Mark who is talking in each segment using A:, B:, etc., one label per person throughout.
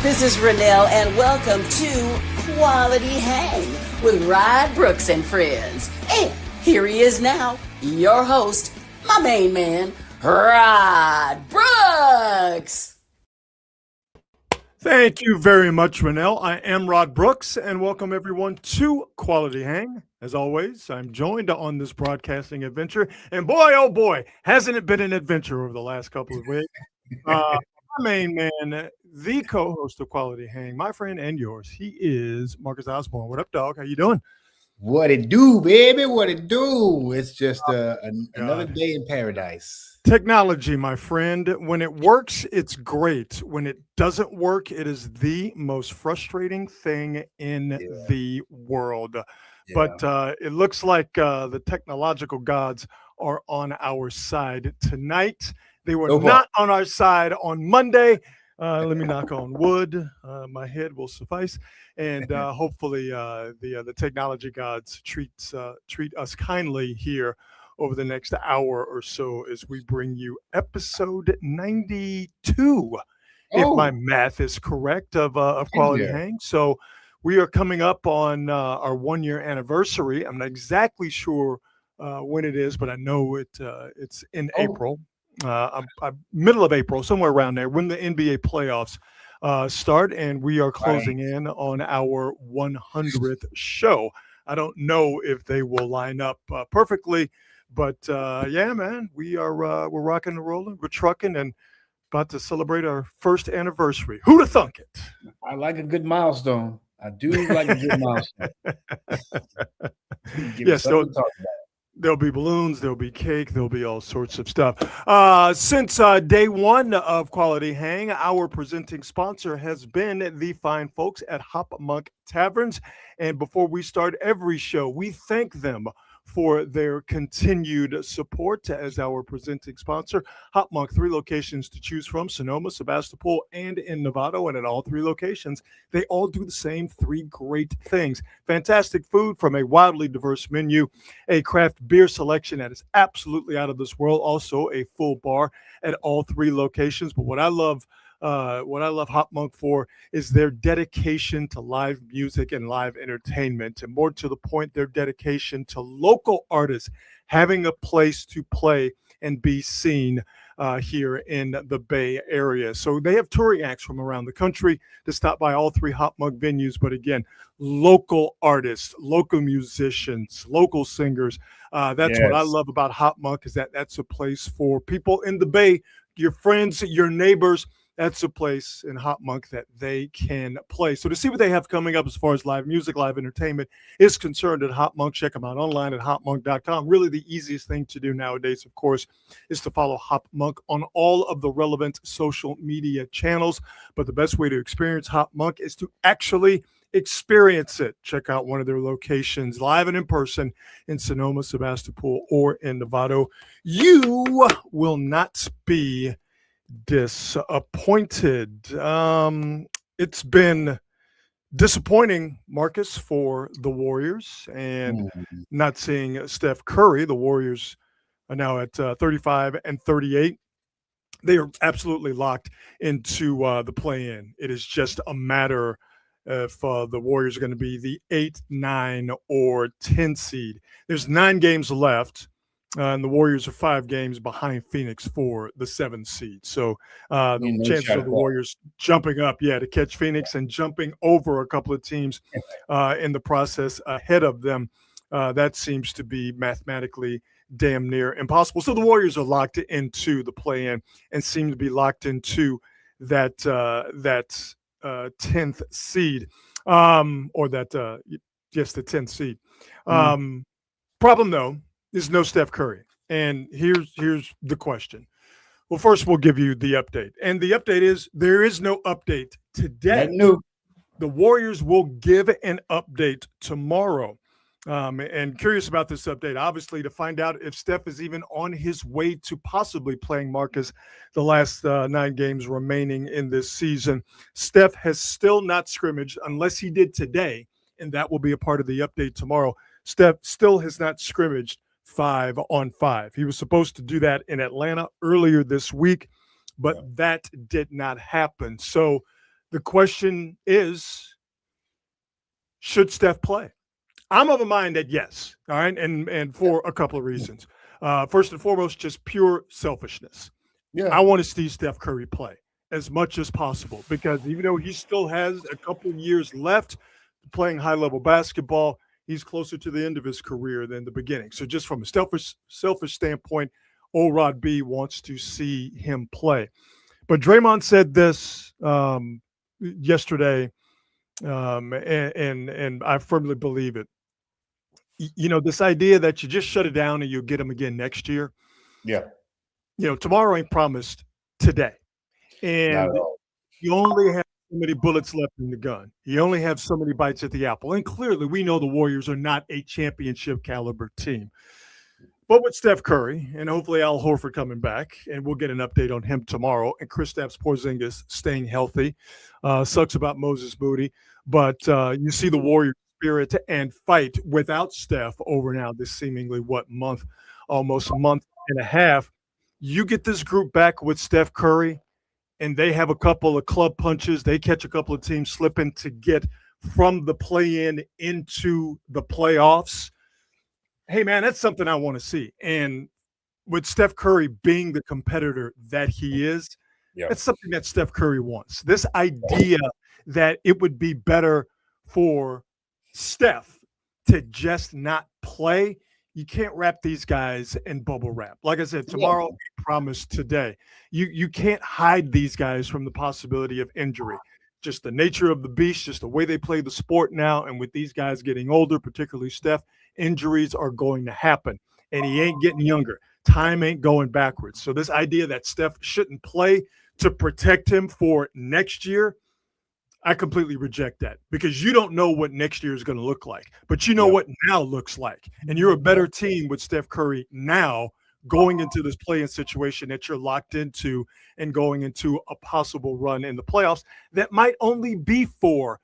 A: This is Renelle, and welcome to Quality Hang with Rod Brooks and friends. And here he is now, your host, my main man, Rod Brooks.
B: Thank you very much, Renelle. I am Rod Brooks, and welcome everyone to Quality Hang. As always, I'm joined on this broadcasting adventure, and boy, oh boy, hasn't it been an adventure over the last couple of weeks. My main man, the co-host of Quality Hang, my friend and yours, he is Marcus Osborne. What up, dog? How you doing?
C: What it do, baby? What it do? It's just another day in paradise.
B: Technology, my friend. When it works, it's great. When it doesn't work, it is the most frustrating thing in the world. Yeah. But it looks like the technological gods are on our side tonight. They were not on our side on Monday. Let me knock on wood. My head will suffice. And hopefully the technology gods treat us kindly here over the next hour or so as we bring you episode 92, if my math is correct, of Quality Hang. So we are coming up on our 1 year anniversary. I'm not exactly sure when it is, but I know it's in April. I'm middle of April, somewhere around there, when the NBA playoffs start, and we are closing in on our 100th show. I don't know if they will line up perfectly, but yeah, man, we're rocking and rolling, we're trucking, and about to celebrate our first anniversary. Who'd have thunk it?
C: I like a good milestone. I do like a good milestone.
B: Yes, there'll be balloons, there'll be cake, there'll be all sorts of stuff. Since day one of Quality Hang, our presenting sponsor has been the fine folks at Hop Monk Taverns. And before we start every show, we thank them for their continued support as our presenting sponsor. Hop Monk, 3 locations to choose from: Sonoma, Sebastopol, and in Novato. And at all 3 locations, they all do the same 3 great things: fantastic food from a wildly diverse menu, a craft beer selection that is absolutely out of this world, also a full bar at all 3 locations. But what I love Hop Monk for is their dedication to live music and live entertainment, and more to the point, their dedication to local artists having a place to play and be seen here in the Bay Area. So they have touring acts from around the country to stop by all 3 Hop Monk venues. But again, local artists, local musicians, local singers. That's what I love about Hop Monk, is that's a place for people in the Bay, your friends, your neighbors. That's a place in Hop Monk that they can play. So to see what they have coming up as far as live music, live entertainment is concerned at Hop Monk, check them out online at hopmonk.com. Really, the easiest thing to do nowadays, of course, is to follow Hop Monk on all of the relevant social media channels. But the best way to experience Hop Monk is to actually experience it. Check out one of their locations live and in person in Sonoma, Sebastopol, or in Novato. You will not be disappointed. It's been disappointing, Marcus, for the Warriors, and not seeing Steph Curry. The Warriors are now at 35 and 38. They are absolutely locked into the play-in. It is just a matter if the Warriors are going to be the 8, 9, or 10 seed. There's 9 games left. And the Warriors are 5 games behind Phoenix for the 7th seed. So the chances of the Warriors jumping up, to catch Phoenix and jumping over a couple of teams in the process ahead of them, that seems to be mathematically damn near impossible. So the Warriors are locked into the play-in and seem to be locked into that 10th seed, or that the 10th seed. Problem though, there's no Steph Curry. And here's the question. Well, first we'll give you the update. And the update is there is no update today. The Warriors will give an update tomorrow. And curious about this update, obviously, to find out if Steph is even on his way to possibly playing, Marcus, the last 9 games remaining in this season. Steph has still not scrimmaged unless he did today, and that will be a part of the update tomorrow. Steph still has not scrimmaged 5-on-5. He was supposed to do that in Atlanta earlier this week, but that did not happen. So The question is, should Steph play? I'm of a mind that yes. All right. And for a couple of reasons. First and foremost, just pure selfishness.
C: Yeah.
B: I want to see Steph Curry play as much as possible because even though he still has a couple of years left playing high level basketball, he's closer to the end of his career than the beginning. So just from a selfish standpoint, Old Rod B wants to see him play. But Draymond said this yesterday, and I firmly believe it. You know, this idea that you just shut it down and you'll get them again next year.
C: Yeah.
B: You know, tomorrow ain't promised today. And you only have so many bullets left in the gun. You only have so many bites at the apple. And clearly, we know the Warriors are not a championship caliber team. But with Steph Curry and hopefully Al Horford coming back, and we'll get an update on him tomorrow, and Kristaps Porzingis staying healthy. Sucks about Moses Moody. But you see the Warriors spirit and fight without Steph over now this seemingly almost a month and a half. You get this group back with Steph Curry and they have a couple of club punches. They catch a couple of teams slipping to get from the play-in into the playoffs. Hey, man, that's something I want to see. And with Steph Curry being the competitor that he is, that's something that Steph Curry wants. This idea that it would be better for Steph to just not play, you can't wrap these guys in bubble wrap. Like I said, tomorrow, we promise today. You can't hide these guys from the possibility of injury. Just the nature of the beast, just the way they play the sport now, and with these guys getting older, particularly Steph, injuries are going to happen. And he ain't getting younger. Time ain't going backwards. So this idea that Steph shouldn't play to protect him for next year, I completely reject that because you don't know what next year is going to look like, but you know what now looks like. And you're a better team with Steph Curry now going into this play-in situation that you're locked into and going into a possible run in the playoffs that might only be 4-5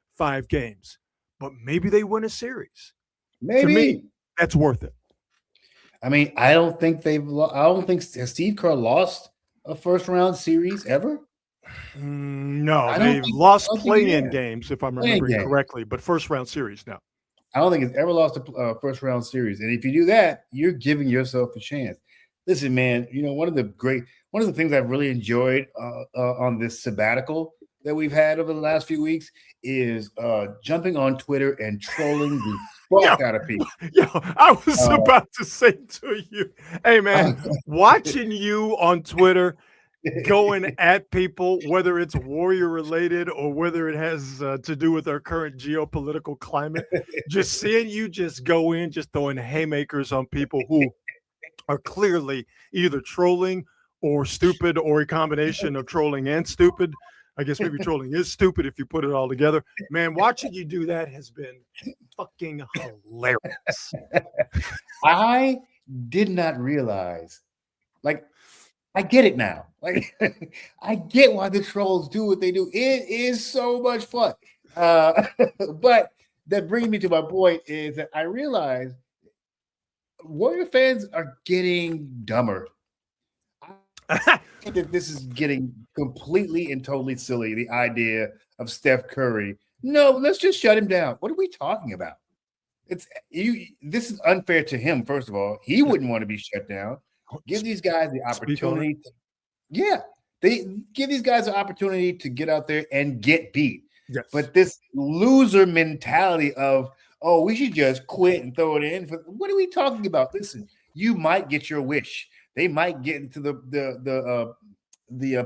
B: games, but maybe they win a series.
C: Maybe.
B: To me, that's worth it.
C: I mean, I don't think has Steve Kerr lost a first-round series ever?
B: No, they've lost play-in games, if I'm remembering correctly, but first-round series now.
C: I don't think it's ever lost a first-round series. And if you do that, you're giving yourself a chance. Listen, man, you know, one of the things I've really enjoyed on this sabbatical that we've had over the last few weeks is jumping on Twitter and trolling the fuck out of people.
B: Yeah, I was about to say to you, hey, man, watching you on Twitter going at people, whether it's Warrior related or whether it has to do with our current geopolitical climate, just seeing you just go in, just throwing haymakers on people who are clearly either trolling or stupid or a combination of trolling and stupid. I guess maybe trolling is stupid if you put it all together. Man, watching you do that has been fucking hilarious.
C: I did not realize, like, I get it now. Like, I get why the trolls do what they do. It is so much fun. But that brings me to my point is that I realize Warrior fans are getting dumber. I think that this is getting completely and totally silly, the idea of Steph Curry. No, let's just shut him down. What are we talking about? This is unfair to him, first of all. He wouldn't want to be shut down. Give these guys the opportunity. They give these guys the opportunity to get out there and get beat.
B: Yes.
C: But this loser mentality of, oh, we should just quit and throw it in. What are we talking about? Listen, you might get your wish. They might get into the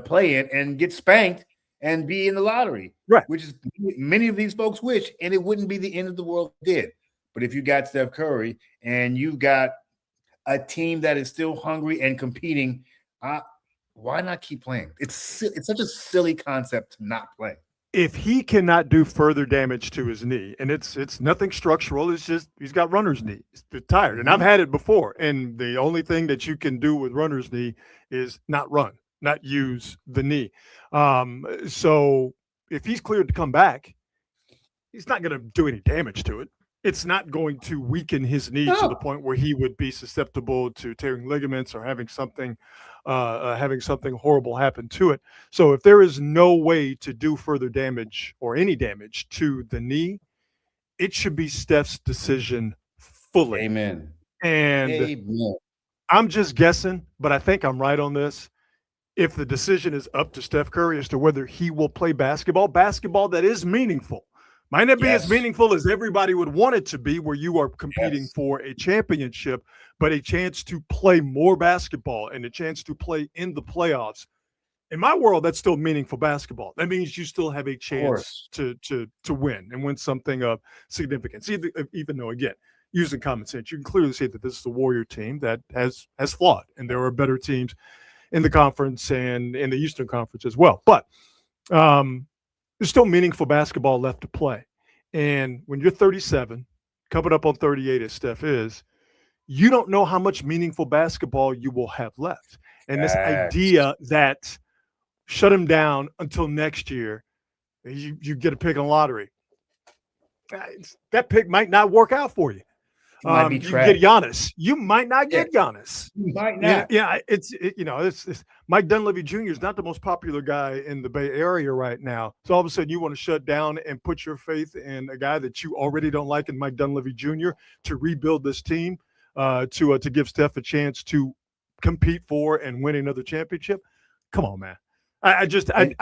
C: play-in and get spanked and be in the lottery,
B: right?
C: Which is many of these folks wish, and it wouldn't be the end of the world if it did. But if you got Steph Curry and you've got a team that is still hungry and competing, why not keep playing? It's such a silly concept to not play.
B: If he cannot do further damage to his knee, and it's nothing structural, it's just he's got runner's knee. He's tired, and I've had it before. And the only thing that you can do with runner's knee is not run, not use the knee. So if he's cleared to come back, he's not going to do any damage to it. it's not going to weaken his knee to the
C: No,
B: point where he would be susceptible to tearing ligaments or having something horrible happen to it. So if there is no way to do further damage or any damage to the knee, it should be Steph's decision fully.
C: amen.
B: And
C: Amen.
B: I'm just guessing, but I think I'm right on this. If the decision is up to Steph Curry as to whether he will play basketball that is meaningful, might not be as
C: Yes.
B: meaningful as everybody would want it to be, where you are competing
C: Yes.
B: for a championship, but a chance to play more basketball and a chance to play in the playoffs. In my world, that's still meaningful basketball. That means you still have a
C: Of
B: chance
C: course.
B: to win and win something of significance. Even though, again, using common sense, you can clearly see that this is a Warrior team that has flawed, and there are better teams in the conference and in the Eastern Conference as well. But there's still meaningful basketball left to play. And when you're 37, coming up on 38 as Steph is, you don't know how much meaningful basketball you will have left. And this
C: Facts.
B: idea that shut him down until next year, you get a pick in the lottery. That pick might not work out for you.
C: It might be
B: You get
C: trash.
B: Giannis. You might not
C: Yeah,
B: get Giannis.
C: you might
B: Yeah,
C: not.
B: yeah. It's Mike Dunleavy Jr. is not the most popular guy in the Bay Area right now. So all of a sudden, you want to shut down and put your faith in a guy that you already don't like in Mike Dunleavy Jr. to rebuild this team, to give Steph a chance to compete for and win another championship. Come on, man. I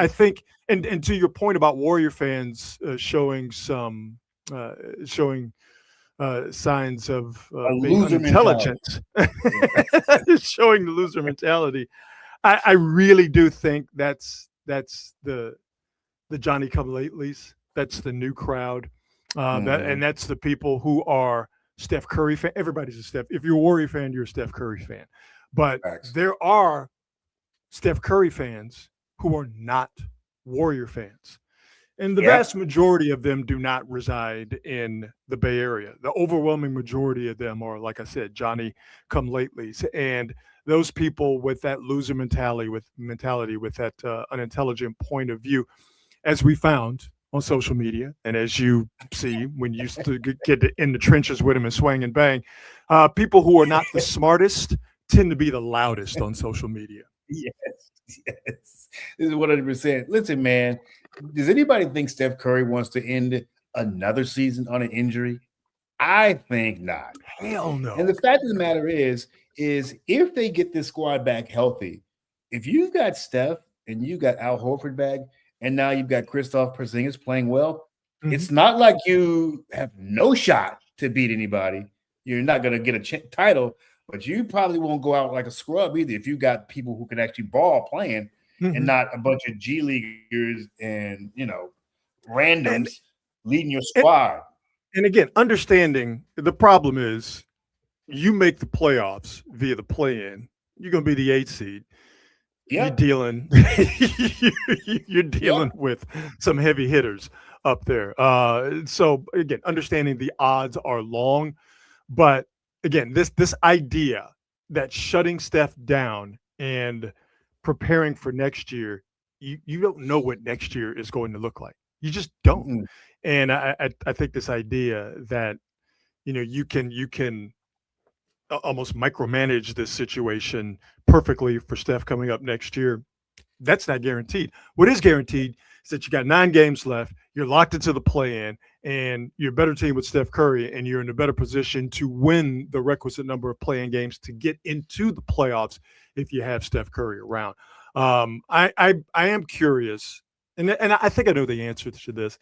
B: think, and to your point about Warrior fans uh, showing signs of
C: A
B: being
C: loser mentality.
B: unintelligent,
C: Yeah.
B: showing the loser mentality. I really do think that's the Johnny Come Latelys. That's the new crowd.
C: Mhm.
B: That's the people who are Steph Curry fan. Everybody's a Steph. If you're a Warrior fan, you're a Steph Curry fan. But
C: Facts.
B: there are Steph Curry fans who are not Warrior fans. And the vast
C: Yep.
B: majority of them do not reside in the Bay Area. The overwhelming majority of them are, like I said, Johnny come latelys. And those people with that loser mentality, with that unintelligent point of view, as we found on social media, and as you see when you get in the trenches with them and swing and bang, people who are not the smartest tend to be the loudest on social media.
C: Yes. Yes. This is 100%. Listen, man, does anybody think Steph Curry wants to end another season on an injury? I think not.
B: Hell
C: And
B: no.
C: the fact of the matter is if they get this squad back healthy, if you've got Steph and you got Al Horford back, and now you've got Kristaps Porzingis playing well,
B: Mhm.
C: it's not like you have no shot to beat anybody. You're not going to get a title, but you probably won't go out like a scrub either if you got people who can actually ball playing and
B: Mhm.
C: not a bunch of G leaguers and
B: And,
C: randoms leading your
B: and
C: squad.
B: and again, understanding the problem is you make the playoffs via the play-in. You're going to be the 8th seed. You're
C: Yep.
B: dealing you're dealing
C: Yep.
B: with some heavy hitters up there. So again, understanding the odds are long, but again, this idea that shutting Steph down and preparing for next year, you don't know what next year is going to look like. You just don't.
C: Mm-mm.
B: And I think this idea that you can almost micromanage this situation perfectly for Steph coming up next year, that's not guaranteed. What is guaranteed is that you got 9 games left, you're locked into the play-in, and you're a better team with Steph Curry, and you're in a better position to win the requisite number of play-in games to get into the playoffs if you have Steph Curry around. I am curious, and I think I know the answer to this.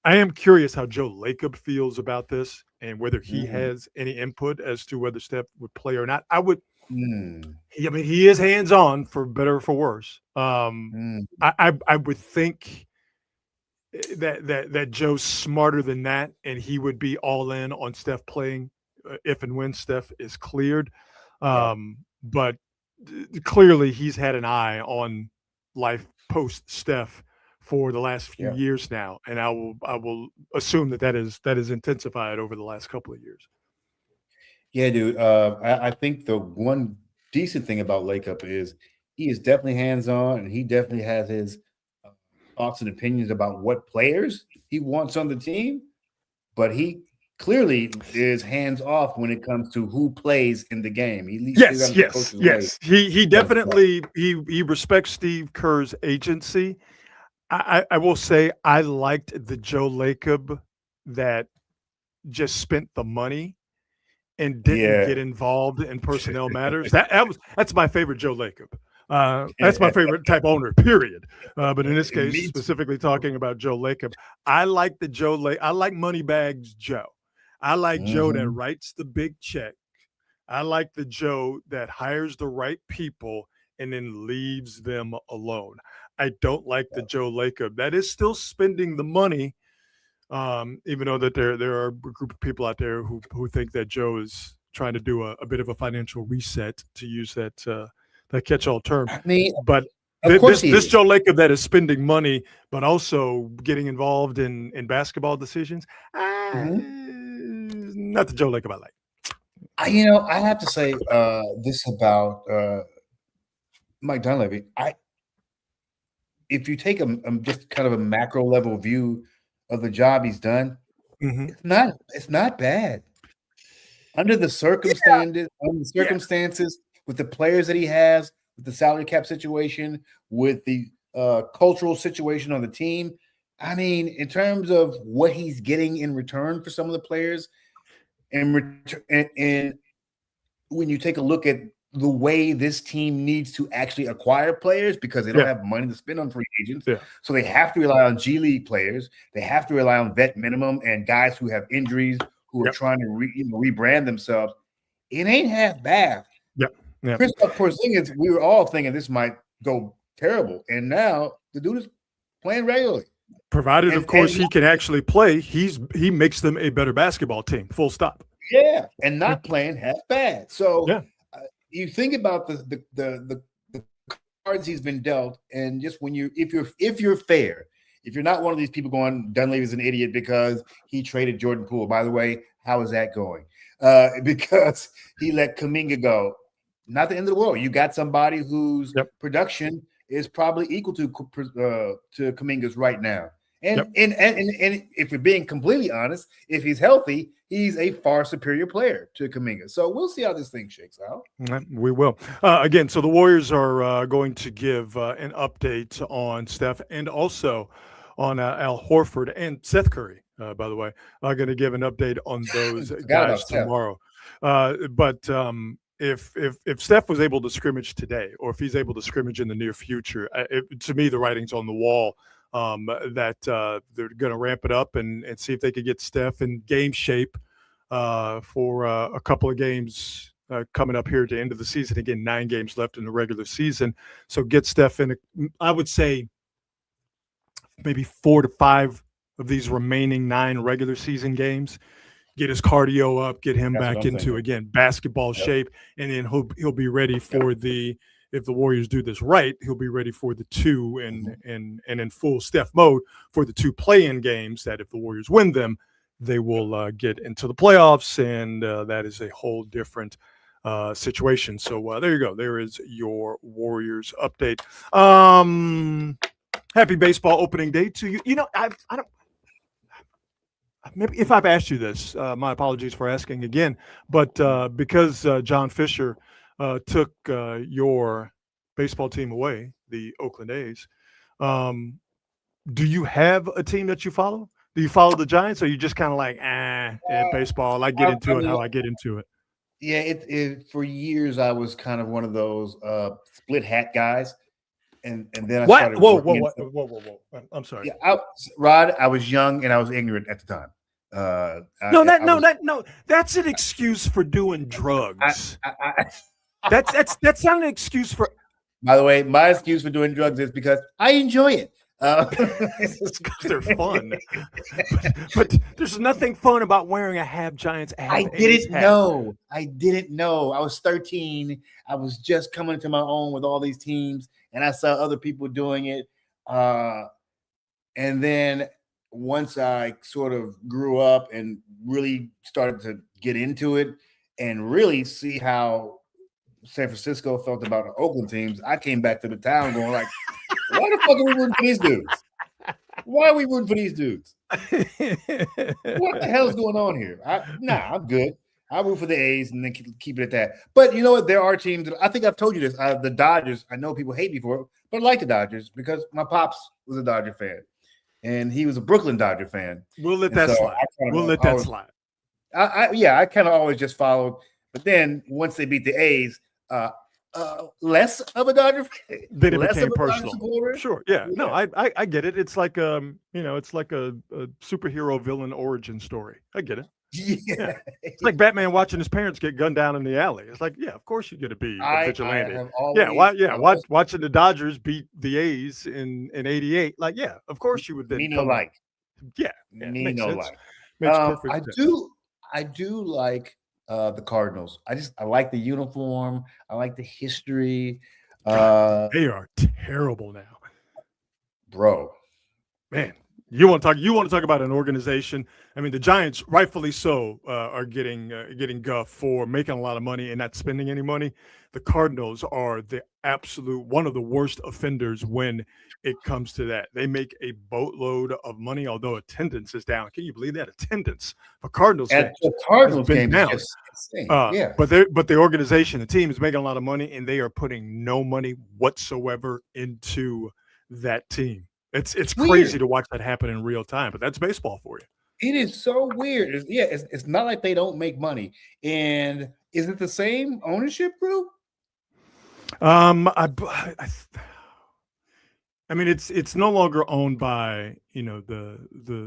B: I am curious how Joe Lacob feels about this and whether he
C: Mm.
B: has any input as to whether Steph would play or not. I would.
C: Mm.
B: I mean, he is hands on for better or for worse.
C: Mm.
B: I would think that Joe's smarter than that, and he would be all in on Steph playing if and when Steph is cleared.
C: Yeah.
B: But clearly, he's had an eye on life post Steph for the last few
C: Yeah.
B: years now, and I will assume that is intensified over the last couple of years.
C: Yeah, dude. I think the one decent thing about Lakeup is he is definitely hands on, and he definitely has his thoughts and opinions about what players he wants on the team. But he clearly is hands off when it comes to who plays in the game. He leaves
B: Yes,
C: the coach's way.
B: He definitely he respects Steve Kerr's agency. I will say I liked the Joe Lacob that just spent the money and didn't
C: Yeah.
B: get involved in personnel matters. That's my favorite Joe Lacob. That's my favorite type owner, period. But in this case, specifically talking about Joe Lacob, I like I like Moneybags Joe. I like Joe that writes the big check. I like the Joe that hires the right people and then leaves them alone. I don't like the Joe Lacob that is still spending the money, even though that there are a group of people out there who think that Joe is trying to do a bit of a financial reset, to use that catch-all term.
C: I mean,
B: But
C: of course
B: this Joe Lacob that is spending money but also getting involved in basketball decisions, not the Joe Lacob I like.
C: I have to say this about Mike Dunleavy. If you take just kind of a macro level view of the job he's done, it's not bad. Under the circumstances, with the players that he has, with the salary cap situation, with the cultural situation on the team. I mean, in terms of what he's getting in return for some of the players, and when you take a look at the way this team needs to actually acquire players, because they don't have money to spend on free agents. So they have to rely on G League players. They have to rely on vet minimum and guys who have injuries, who are trying to rebrand themselves. It ain't half bad. Kristaps Porzingis, we were all thinking this might go terrible. And now the dude is playing regularly.
B: Provided, of course, he can actually play, he makes them a better basketball team, full stop.
C: Yeah, and not playing half bad. So you think about the cards he's been dealt, and just if you're fair, if you're not one of these people going, Dunleavy's an idiot because he traded Jordan Poole. By the way, how is that going? Because he let Kuminga go. Not the end of the world. You got somebody whose production is probably equal to Kuminga's right now. And if we're being completely honest, if he's healthy, he's a far superior player to Kuminga. So we'll see how this thing shakes out.
B: We will. Again, so the Warriors are going to give an update on Steph and also on Al Horford and Seth Curry, by the way. I'm going to give an update on those guys tomorrow. But if Steph was able to scrimmage today, or if he's able to scrimmage in the near future, to me, the writing's on the wall. That they're going to ramp it up and see if they could get Steph in game shape for a couple of games coming up here at the end of the season. Again, 9 games left in the regular season. So get Steph in, I would say, maybe 4 to 5 of these remaining 9 regular season games. Get his cardio up, get him back into, again, basketball shape, and then he'll be ready for if the Warriors do this right, he'll be ready for the 2 and in full Steph mode for the 2 play-in games that if the Warriors win them, they will get into the playoffs, and that is a whole different situation. So there you go. There is your Warriors update. Happy baseball opening day to you. You know, I don't. Maybe if I've asked you this, my apologies for asking again. But because John Fisher took your baseball team away, the Oakland A's, do you have a team that you follow? Do you follow the Giants, or are you just kind of like, baseball, I get into it how I get into it?
C: Yeah, for years I was kind of one of those split hat guys. And then I started.
B: Whoa! I'm sorry.
C: Yeah, Rod, I was young and I was ignorant at the time.
B: No. That's an excuse for doing drugs. That's not an excuse for.
C: By the way, my excuse for doing drugs is because I enjoy it.
B: It's because they're fun. but there's nothing fun about wearing a Have Giants.
C: I didn't know. I was 13. I was just coming into my own with all these teams, and I saw other people doing it. And then once I sort of grew up and really started to get into it and really see how San Francisco felt about the Oakland teams, I came back to the town going like, why the fuck are we rooting for these dudes? Why are we rooting for these dudes? What the hell is going on here? I'm good. I'll root for the A's and then keep it at that. But you know what? There are teams that I think I've told you this. The Dodgers. I know people hate me for it, but I like the Dodgers because my pops was a Dodger fan, and he was a Brooklyn Dodger fan.
B: We'll let that slide. Slide.
C: I kind of always just followed. But then once they beat the A's, less of a Dodger fan.
B: Then it became personal. Sure. Yeah. No, I get it. It's like it's like a superhero villain origin story. I get it. Yeah. It's like Batman watching his parents get gunned down in the alley. It's like, yeah, of course you're going to be a vigilante. Watching the Dodgers beat the A's in '88. Like, yeah, of course you would then.
C: Me no like.
B: Yeah.
C: Me no like.
B: Makes perfect sense.
C: I do like the Cardinals. I like the uniform. I like the history.
B: They are terrible now,
C: bro.
B: Man. You want to talk about an organization? I mean, the Giants, rightfully so, are getting guff for making a lot of money and not spending any money. The Cardinals are the absolute one of the worst offenders when it comes to that. They make a boatload of money, although attendance is down. Can you believe that? Attendance for Cardinals
C: at the Cardinals game
B: down.
C: Is insane. Yeah,
B: but the organization, the team is making a lot of money, and they are putting no money whatsoever into that team. It's crazy to watch that happen in real time, but that's baseball for you.
C: It is so weird. It's not like they don't make money. And is it the same ownership group?
B: I mean, it's no longer owned by the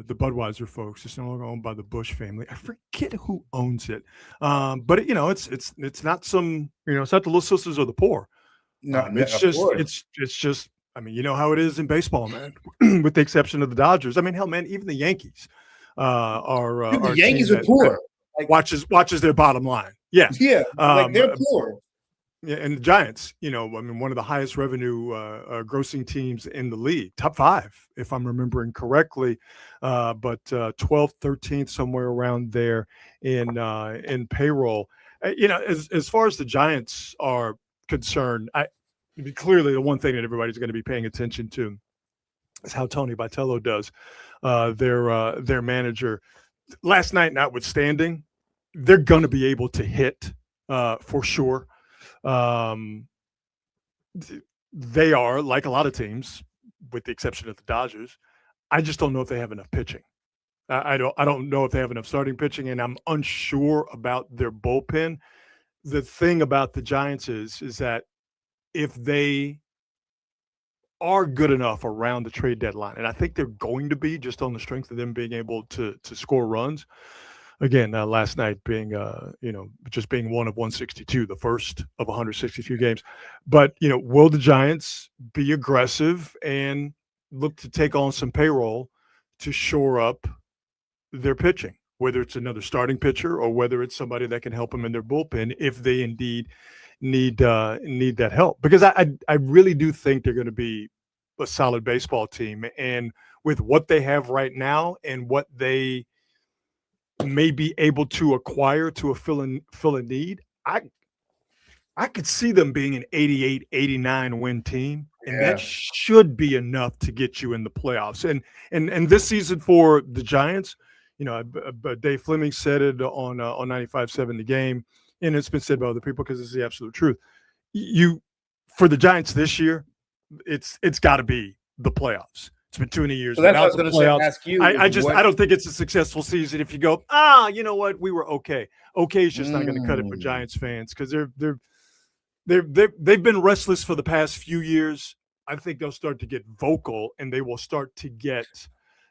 B: Budweiser folks. It's no longer owned by the Bush family. I forget who owns it, but it's not some it's not the Little Sisters of the Poor.
C: No,
B: it's just. I mean, you know how it is in baseball, man. With the exception of the Dodgers. I mean, hell, man, even the Yankees are
C: the Yankees are poor.
B: Watches their bottom line. Yeah,
C: they're poor.
B: Yeah, and the Giants, one of the highest revenue grossing teams in the league, top 5, if I'm remembering correctly, but 12th, 13th, somewhere around there in payroll. As far as the Giants are concerned, clearly the one thing that everybody's going to be paying attention to is how Tony Vitello does. Their manager last night, notwithstanding, they're going to be able to hit for sure. They are, like a lot of teams, with the exception of the Dodgers. I just don't know if they have enough pitching. I don't know if they have enough starting pitching, and I'm unsure about their bullpen. The thing about the Giants is that if they are good enough around the trade deadline, and I think they're going to be, just on the strength of them being able to score runs. Again, last night being just being one of 162, the first of 162 games. But will the Giants be aggressive and look to take on some payroll to shore up their pitching, whether it's another starting pitcher or whether it's somebody that can help them in their bullpen if they indeed need that help? Because I really do think they're going to be a solid baseball team, and with what they have right now and what they may be able to acquire to fill a need, I could see them being an 88, 89 win team, and that should be enough to get you in the playoffs. And this season for the Giants, Dave Fleming said it on 95.7 The Game. And it's been said by other people because it's the absolute truth. For the Giants this year, it's got to be the playoffs. It's been 2 years.
C: So that's what I was going to ask you.
B: I don't think it's a successful season if you go, you know what, we were okay. Okay is just not going to cut it for Giants fans because they've been restless for the past few years. I think they'll start to get vocal, and they will start to get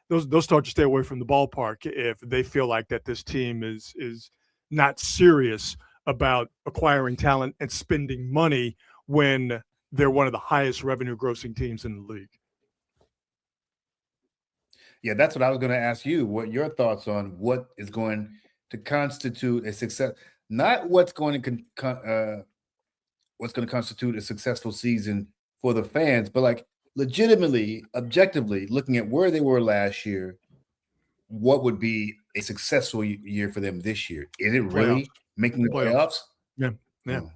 B: they'll start to stay away from the ballpark if they feel like that this team is not serious about acquiring talent and spending money when they're one of the highest revenue grossing teams in the league.
C: Yeah, that's what I was going to ask you. What your thoughts on what is going to constitute a success? Not what's going to constitute a successful season for the fans, but like legitimately, objectively, looking at where they were last year, what would be a successful year for them this year? Is it really making the playoffs?
B: Yeah.
C: Oh.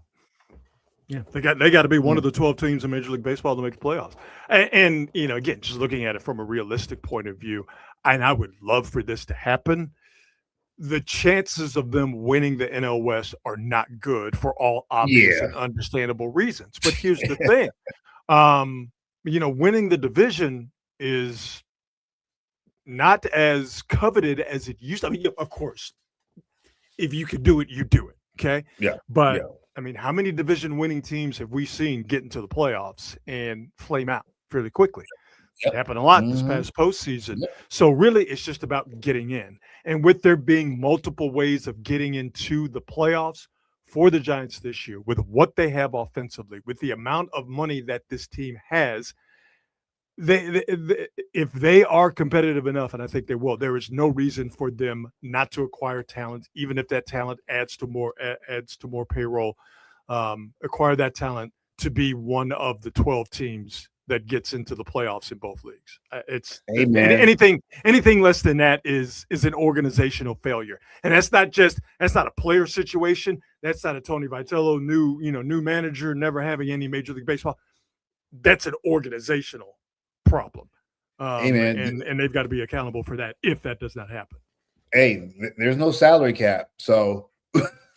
B: Yeah, they got to be one of the 12 teams in Major League Baseball to make the playoffs. And again, just looking at it from a realistic point of view, and I would love for this to happen. The chances of them winning the NL West are not good for all obvious
C: Yeah.
B: and understandable reasons. But here's the thing, winning the division is not as coveted as it used to. I mean, of course, if you could do it, you do it. Okay.
C: Yeah.
B: But
C: Yeah.
B: I mean, how many division winning teams have we seen get into the playoffs and flame out fairly quickly?
C: Yep.
B: It happened a lot this
C: Mhm.
B: past postseason.
C: Yep.
B: So really, it's just about getting in. And with there being multiple ways of getting into the playoffs for the Giants this year, with what they have offensively, with the amount of money that this team has, if they are competitive enough, and I think they will, there is no reason for them not to acquire talent, even if that talent adds to more payroll. Acquire that talent to be one of the 12 teams that gets into the playoffs in both leagues. Anything less than that is an organizational failure, and that's not a player situation. That's not a Tony Vitello new manager never having any Major League Baseball. That's an organizational problem, and they've got to be accountable for that if that does not happen.
C: Hey, there's no salary cap, so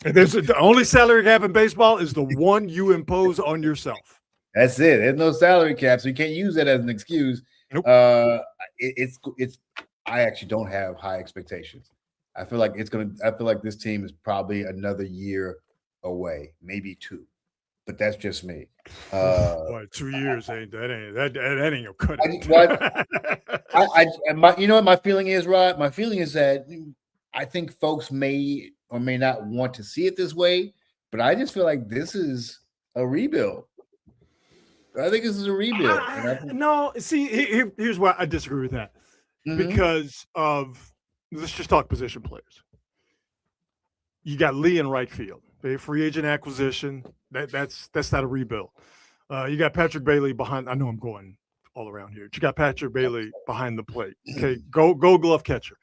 B: the only salary cap in baseball is the one you impose on yourself.
C: That's it. There's no salary cap, so you can't use that as an excuse.
B: Nope.
C: It's. I actually don't have high expectations. I feel like this team is probably another year away, maybe 2. But that's just me.
B: 2 years ain't gonna cut it.
C: You know what my feeling is, Rod? My feeling is that I think folks may or may not want to see it this way, but I just feel like this is a rebuild. I think this is a rebuild.
B: No, see, here's why I disagree with that. Because of, let's just talk position players. You got Lee in right field. A free agent acquisition. That's not a rebuild. You got Patrick Bailey behind. I know I'm going all around here. You got Patrick Bailey behind the plate. Okay, go glove catcher.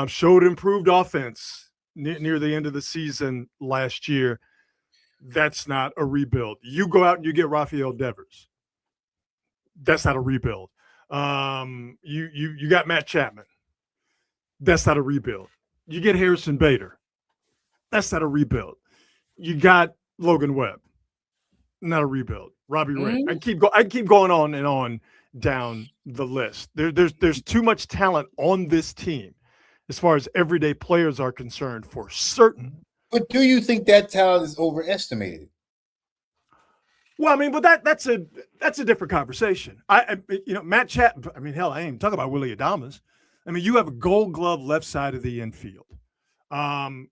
B: Showed improved offense near the end of the season last year. That's not a rebuild. You go out and you get Rafael Devers. That's not a rebuild. You got Matt Chapman. That's not a rebuild. You get Harrison Bader. That's not a rebuild. You got Logan Webb. Not a rebuild. Robbie Ray. I keep going on and on down the list. There's too much talent on this team as far as everyday players are concerned for certain.
C: But do you think that talent is overestimated?
B: Well, I mean, but that's a different conversation. Matt Chapman. I mean, hell, I ain't even talking about Willie Adames. I mean, you have a Gold Glove left side of the infield.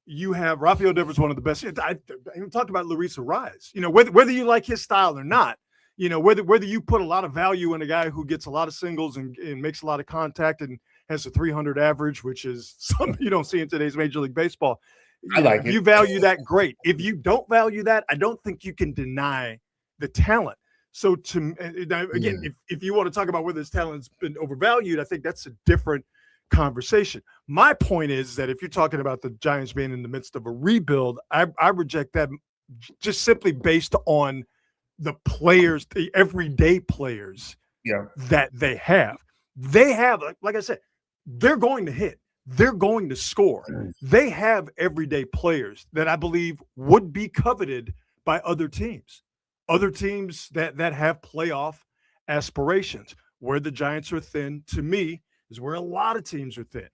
B: You have Rafael Devers, one of the best. I even talked about Luis Ariz. Whether you like his style or not, whether you put a lot of value in a guy who gets a lot of singles and makes a lot of contact and has a 300 average, which is something you don't see in today's Major League Baseball. If you value that, great. If you don't value that, I don't think you can deny the talent. So if you want to talk about whether this talent's been overvalued, I think that's a different conversation. My point is that if you're talking about the Giants being in the midst of a rebuild, I reject that just simply based on the players, the everyday players that they have. They have, like I said, they're going to hit. They're going to score. They have everyday players that I believe would be coveted by other teams that have playoff aspirations. Where the Giants are thin, to me, is where a lot of teams are thin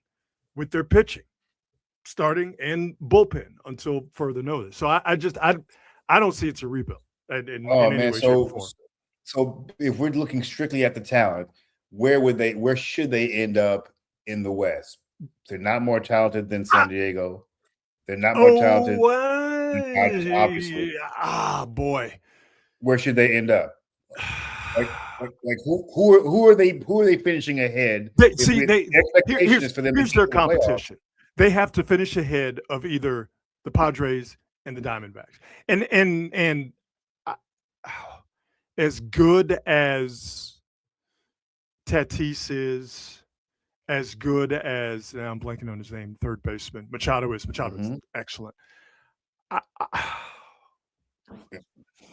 B: with their pitching, starting and bullpen until further notice. So I don't see it's a rebuild in any way, shape, or form.
C: So if we're looking strictly at the talent, where should they end up in the West? They're not more talented than San Diego. They're not more talented. Obviously.
B: Boy.
C: Where should they end up? Like who are they finishing ahead?
B: Here's their competition. They have to finish ahead of either the Padres and the Diamondbacks. And as good as Tatis is, as good as I'm blanking on his name, third baseman Machado is. Machado is excellent.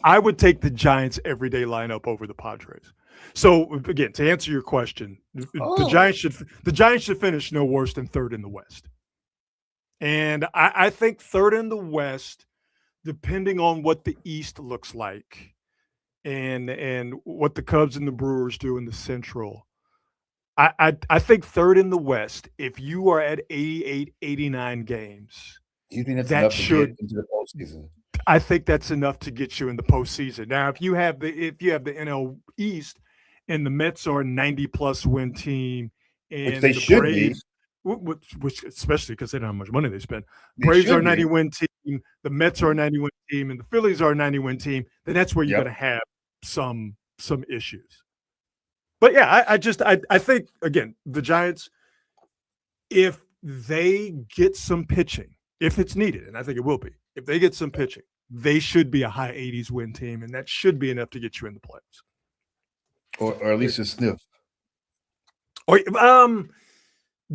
B: I would take the Giants' everyday lineup over the Padres. So again, to answer your question, the Giants should finish no worse than third in the West. And I think third in the West, depending on what the East looks like and what the Cubs and the Brewers do in the Central. I think third in the West, if you are at 88, 89 games,
C: you think that's
B: that
C: enough
B: should
C: to get into the postseason?
B: I think that's enough to get you in the postseason. Now, if you have the NL East and the Mets are a 90+ win team,
C: Which
B: and
C: they
B: the
C: should
B: Braves,
C: be.
B: which especially because they don't have much money they spend,
C: They
B: Braves are a
C: should be.
B: 90-win team, the Mets are a 90-win team, and the Phillies are a 90-win team, then that's where you're
C: Yep.
B: going to have some issues. But yeah, I think again, the Giants, if they get some pitching, if it's needed, and I think it will be, if they get some pitching, they should be a high 80s win team, and that should be enough to get you in the playoffs.
C: Or at least a sniff.
B: Or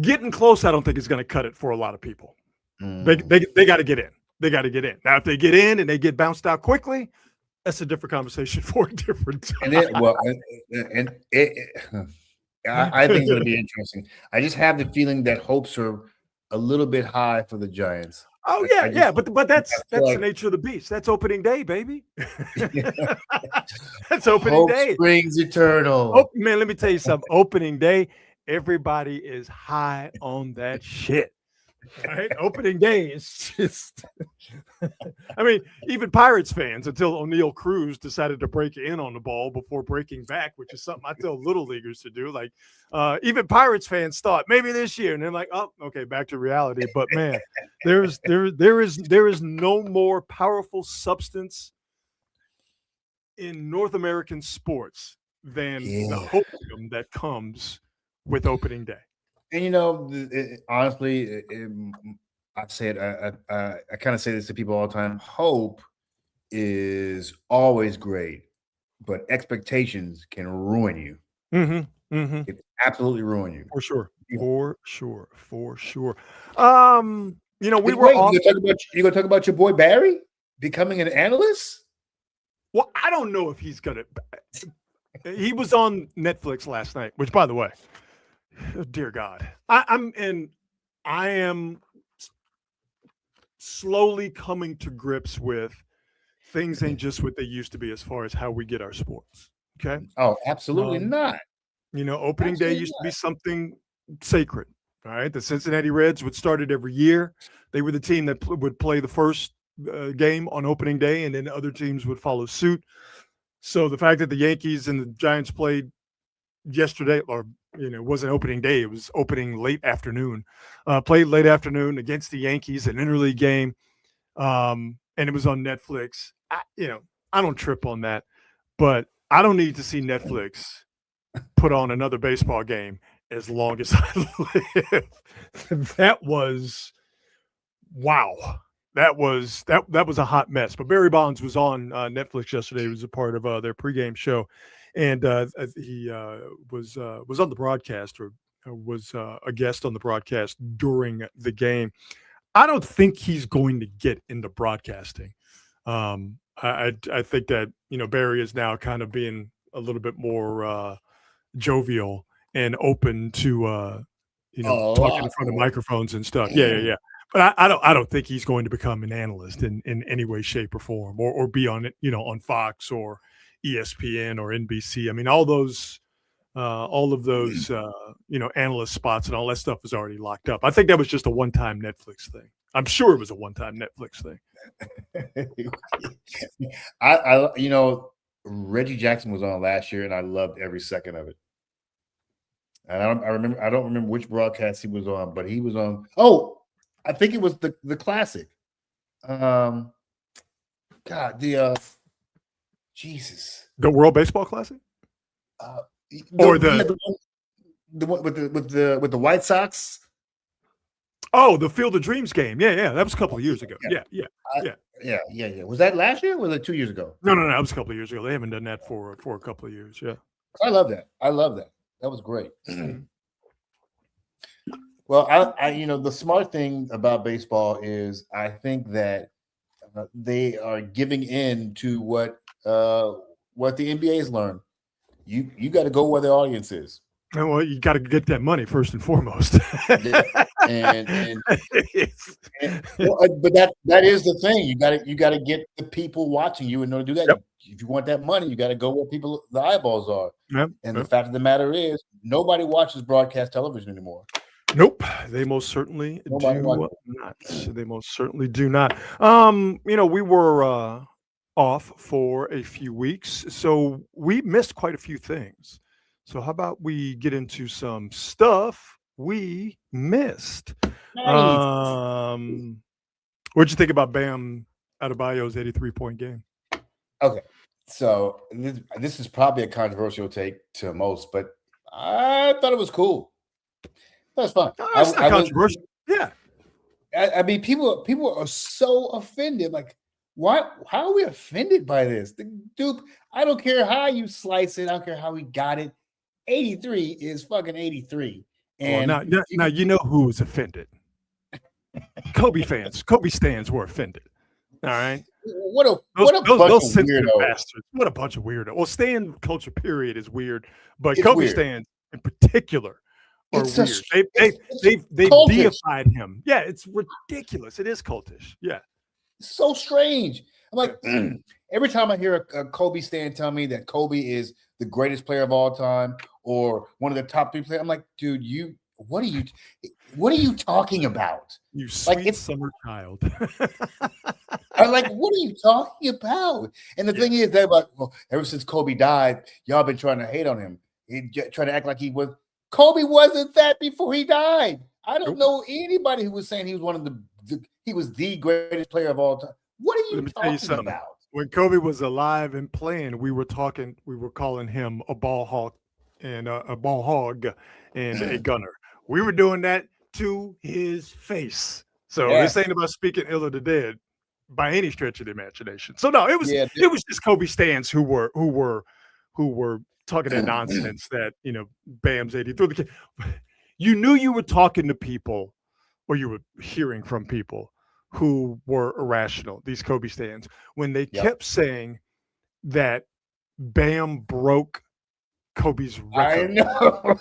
B: getting close, I don't think is going to cut it for a lot of people. They got to get in. They got to get in. Now, if they get in and they get bounced out quickly, that's a different conversation for a different time.
C: I think it's going to be interesting. I just have the feeling that hopes are a little bit high for the Giants.
B: Oh yeah, but that's the nature of the beast. That's opening day, baby. That's opening
C: hope
B: day.
C: Springs eternal.
B: Oh man, let me tell you something. Opening day, everybody is high on that shit. Right? Opening day is just I mean, even Pirates fans, until O'Neal Cruz decided to break in on the ball before breaking back, which is something I tell little leaguers to do. Like even Pirates fans thought maybe this year, and they're like, oh, okay, back to reality. But man, there is no more powerful substance in North American sports than the hopium that comes with opening day.
C: And honestly, I said I kind of say this to people all the time. Hope is always great, but expectations can ruin you. It absolutely ruin you.
B: For sure. We were
C: you gonna talk about your boy Barry becoming an analyst?
B: Well, I don't know if he's gonna. He was on Netflix last night, which, by the way, oh, dear God, I am slowly coming to grips with things ain't just what they used to be as far as how we get our sports. Okay.
C: Oh, absolutely not.
B: Opening day used to be something sacred. All right. The Cincinnati Reds would start it every year. They were the team that would play the first game on opening day, and then other teams would follow suit. So the fact that the Yankees and the Giants played yesterday, or it wasn't opening day, it was opening late afternoon, played late afternoon against the Yankees, an interleague game, and it was on Netflix. I don't trip on that, but I don't need to see Netflix put on another baseball game as long as I live. That was wow. That was a hot mess. But Barry Bonds was on Netflix yesterday. He was a part of their pregame show, and he was on the broadcast, or was a guest on the broadcast during the game. I don't think he's going to get into broadcasting. I think that Barry is now kind of being a little bit more jovial and open to talking in front of microphones and stuff. Yeah. But I don't think he's going to become an analyst in any way, shape, or form, or be on it, on Fox or ESPN or NBC. I mean, all of those analyst spots and all that stuff is already locked up. I think that was just a one-time Netflix thing. I'm sure it was a one-time Netflix thing.
C: Reggie Jackson was on last year, and I loved every second of it. And I don't remember which broadcast he was on, but he was on. Oh, I think it was the classic. Jesus.
B: The World Baseball Classic?
C: Or the one with the White Sox?
B: Oh, the Field of Dreams game. Yeah. That was a couple of years ago. Yeah.
C: Was that last year or was it 2 years ago?
B: No. That was a couple of years ago. They haven't done that for a couple of years. Yeah.
C: I love that. That was great. Well, I the smart thing about baseball is I think that they are giving in to what the NBA has learned. You got to go where the audience is.
B: Well, you got to get that money first and foremost.
C: Yeah. And but that is the thing. You got to get the people watching you in order to do that.
B: Yep.
C: If you want that money, you got to go where the eyeballs are.
B: Yep.
C: And the fact of the matter is, nobody watches broadcast television anymore.
B: Nope, they most certainly
C: Nobody
B: do not. They most certainly do not. We were off for a few weeks, so we missed quite a few things. So how about we get into some stuff we missed?
C: Nice.
B: What'd you think about Bam Adebayo's 83-point game?
C: Okay, so this is probably a controversial take to most, but I thought it was cool. That's fun.
B: It's not controversial. Yeah.
C: I mean, people are so offended. Like, what? How are we offended by this? The dude, I don't care how you slice it. I don't care how he got it. 83 is fucking 83. And
B: now you know who was offended. Kobe fans. Kobe stands were offended. All right.
C: What a bunch of weirdos.
B: Bastards. What a bunch of weirdos. Well, stan culture period is weird, but
C: It's
B: Kobe
C: weird.
B: stands in particular are
C: It's
B: weird. They've
C: cultish.
B: deified him. Yeah, it's ridiculous. It is cultish. Yeah.
C: So strange. I'm like, every time I hear a Kobe stan tell me that Kobe is the greatest player of all time or one of the top 3 players, I'm like, dude, what are you talking about?
B: You sweet summer child.
C: I'm like, what are you talking about? And the thing is, they're like, well, ever since Kobe died, y'all been trying to hate on him, trying to act like he was. Kobe wasn't that before he died. I don't know anybody who was saying he was one of he was the greatest player of all time. What are you talking about?
B: When Kobe was alive and playing, we were calling him a ball hawk and a ball hog and a gunner. We were doing that to his face. So this ain't about speaking ill of the dead by any stretch of the imagination. So no, it was just Kobe stans who were talking that nonsense that, Bam's 83. You knew you were talking to people or you were hearing from people who were irrational, these Kobe stans, when they kept saying that Bam broke Kobe's record.
C: I know.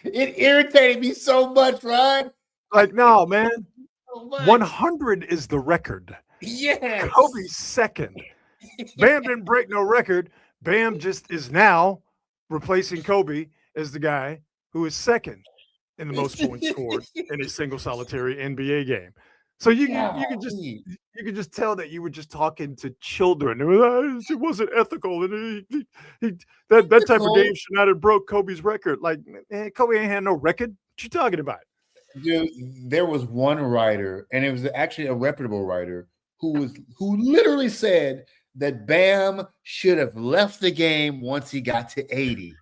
C: It irritated me so much, Ryan.
B: Like, no, man. 100 is the record.
C: Yes.
B: Kobe's second. Bam didn't break no record. Bam just is now replacing Kobe as the guy who is second in the most points scored in a single solitary NBA game. So you could just tell that you were just talking to children. It wasn't ethical, and that type of game should not have broke Kobe's record. Like, man, Kobe ain't had no record. What you talking about?
C: Dude, there was one writer, and it was actually a reputable writer who literally said that Bam should have left the game once he got to 80.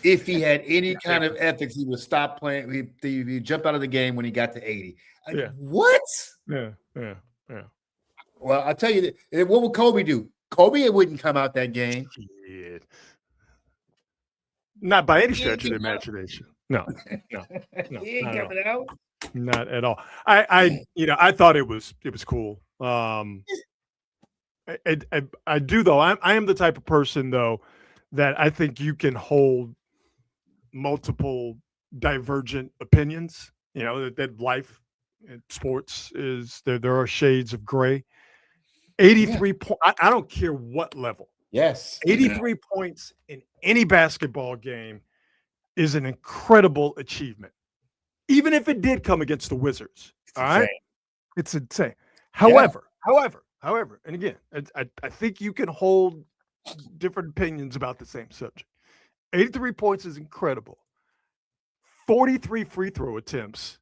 C: If he had any kind of ethics, he would stop playing. He'd jump out of the game when he got to 80. What?
B: Yeah.
C: Well, I'll tell you, what would Kobe do? Kobe wouldn't come out that game.
B: Not by any stretch of the imagination. No.
C: He ain't coming out.
B: Not at all. I thought it was cool. I do though. I am the type of person though that I think you can hold multiple divergent opinions. That life and sports is there are shades of gray. 83 points. I don't care what level.
C: Yes.
B: 83 points in any basketball game is an incredible achievement. Even if it did come against the Wizards. All right. It's insane. However, and again, I think you can hold different opinions about the same subject. 83 points is incredible. 43 free throw attempts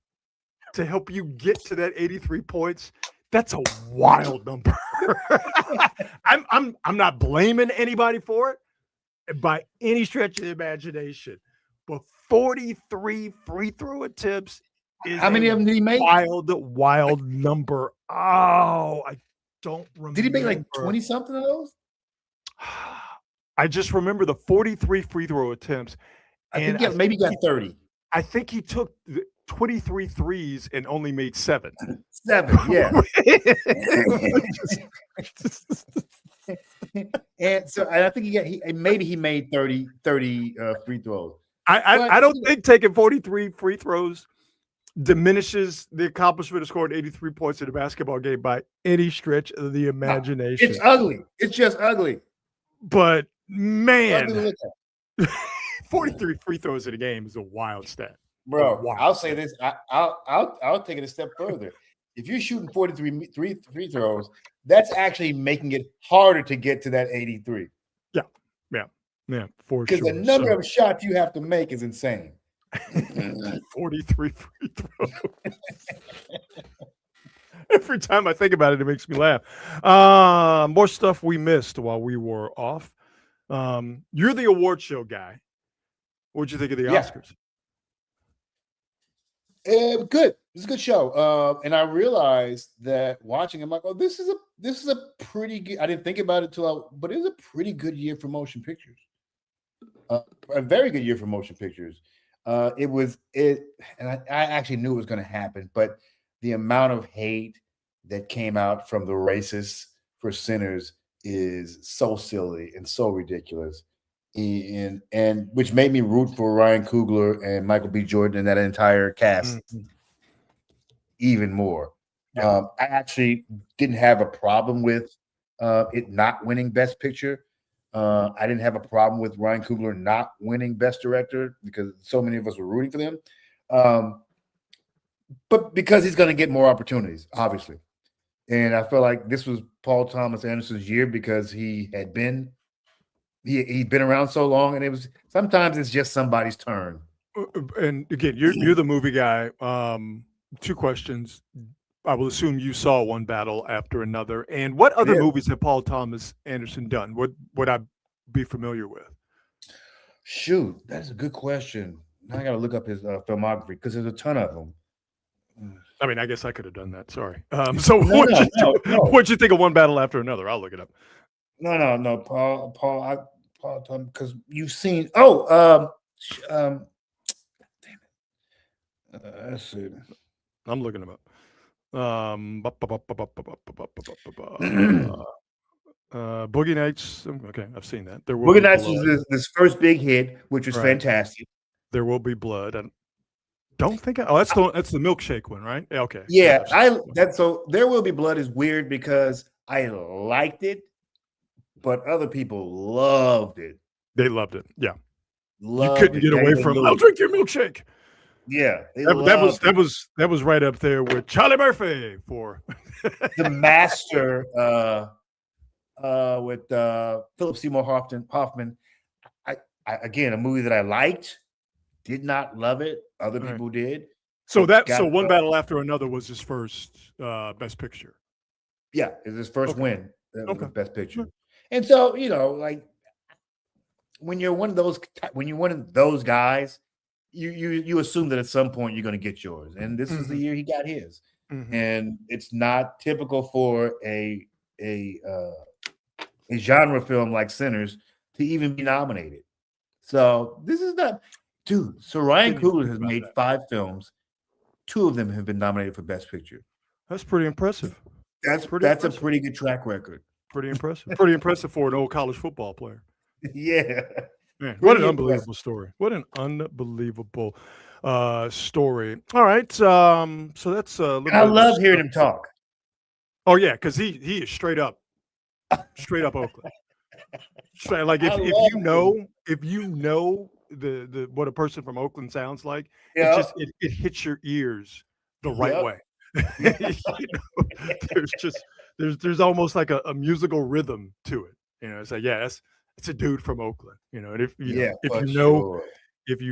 B: to help you get to that 83 points. That's a wild number. I'm not blaming anybody for it by any stretch of the imagination, but 43 free throw attempts is
C: how many of them did he make?
B: Wild number. Oh, I don't remember.
C: Did he make like 20 something of those?
B: I just remember the 43 free throw attempts.
C: I think maybe he got 30.
B: I think he took 23 threes and only made 7.
C: 7, yeah. And so I think maybe he made 30 free throws.
B: I don't think taking 43 free throws diminishes the accomplishment of scoring 83 points in a basketball game by any stretch of the imagination.
C: It's ugly. It's just ugly.
B: But
C: Ugly
B: man,
C: to look at.
B: 43 free throws in a game is a wild stat.
C: Bro, I'll say this. I'll take it a step further. If you're shooting 43 free throws, that's actually making it harder to get to that 83.
B: Yeah, for sure.
C: Because the number of shots you have to make is insane.
B: 43 free throws. Every time I think about it, it makes me laugh. More stuff we missed while we were off. You're the award show guy. What'd you think of the Oscars?
C: Good. It's a good show. And I realized that watching, I'm like, oh, this is a pretty good. I didn't think about it but it was a pretty good year for motion pictures. A very good year for motion pictures. And I actually knew it was going to happen, but the amount of hate that came out from the racists for Sinners is so silly and so ridiculous. And which made me root for Ryan Coogler and Michael B. Jordan and that entire cast even more. I actually didn't have a problem with it not winning Best Picture. I didn't have a problem with Ryan Coogler not winning Best Director because so many of us were rooting for them. But because he's going to get more opportunities, obviously. And I feel like this was Paul Thomas Anderson's year because he'd been around so long, and sometimes it's just somebody's turn.
B: And again, you're the movie guy. 2 questions. I will assume you saw One Battle After Another. And what other movies have Paul Thomas Anderson done? What would I be familiar with?
C: Shoot, that's a good question. Now I got to look up his filmography because there's a ton of them.
B: I mean, I guess I could have done that. Sorry. What'd you think of One Battle After Another? I'll look it up.
C: No. Paul Thomas, because you've seen. Damn it. Let's see.
B: I'm looking him up. Boogie Nights. Okay, I've seen that.
C: Boogie Nights was this first big hit, which was fantastic.
B: There Will Be Blood. I don't think. That's the milkshake one, right? Yeah, okay.
C: Yeah, There Will Be Blood is weird because I liked it, but other people loved it.
B: They loved it. Yeah, you couldn't get away from. I'll drink your milkshake.
C: Yeah,
B: that was right up there with Charlie Murphy for
C: The Master with Philip Seymour Hoffman. I again, a movie that I liked, did not love it. Other people did.
B: So One Battle After Another was his first Best Picture.
C: Yeah, it's his first win. Best Picture.
B: Okay.
C: And so like when you're one of those guys. You assume that at some point you're going to get yours, and this is the year he got his. And it's not typical for a genre film like Sinners to even be nominated. So this is not, dude. So Ryan Coogler has made 5 films. 2 of them have been nominated for Best Picture.
B: That's pretty impressive.
C: That's a pretty good track record.
B: Pretty impressive. Pretty impressive for an old college football player.
C: Yeah.
B: Man, what an unbelievable story. What an unbelievable story. All right. So that's
C: I love hearing him talk.
B: Oh, yeah, because he is straight up Oakland. Like if you know the what a person from Oakland sounds like, it hits your ears the right way. There's almost like a musical rhythm to it. It's like, it's a dude from Oakland, and if you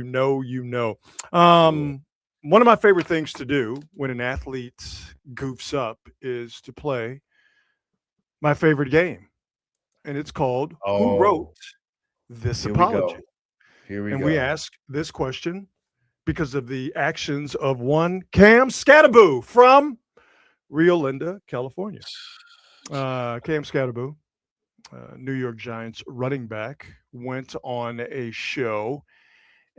B: know. One of my favorite things to do when an athlete goofs up is to play my favorite game, and it's called Who Wrote This Apology?
C: Here we go.
B: We ask this question because of the actions of one Cam Scattaboo from Rio Linda, California. Cam Scattaboo, New York Giants running back, went on a show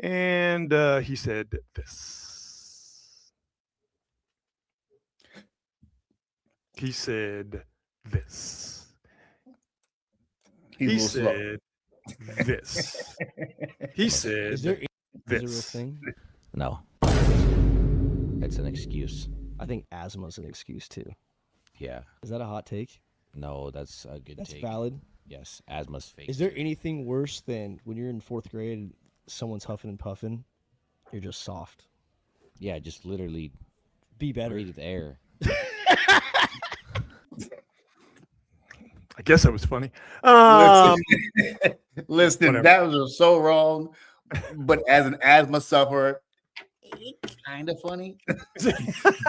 B: and he said this. He said this.
C: He's a
B: He
C: little slow.
B: said this. He said
D: Is there a real
B: this.
D: thing?
E: No, it's an excuse.
D: I think asthma's an excuse too.
E: Yeah.
D: Is that a hot take?
E: No, that's a good
D: That's
E: take.
D: valid.
E: Yes, asthma's fake.
D: Is there anything worse than when you're in 4th grade and someone's huffing and puffing? You're just soft.
E: Yeah, just literally
D: Be better.
E: breathe air.
B: I guess that was funny.
C: Listen,
B: whatever.
C: that was so wrong. But as an asthma sufferer, it's kind of funny.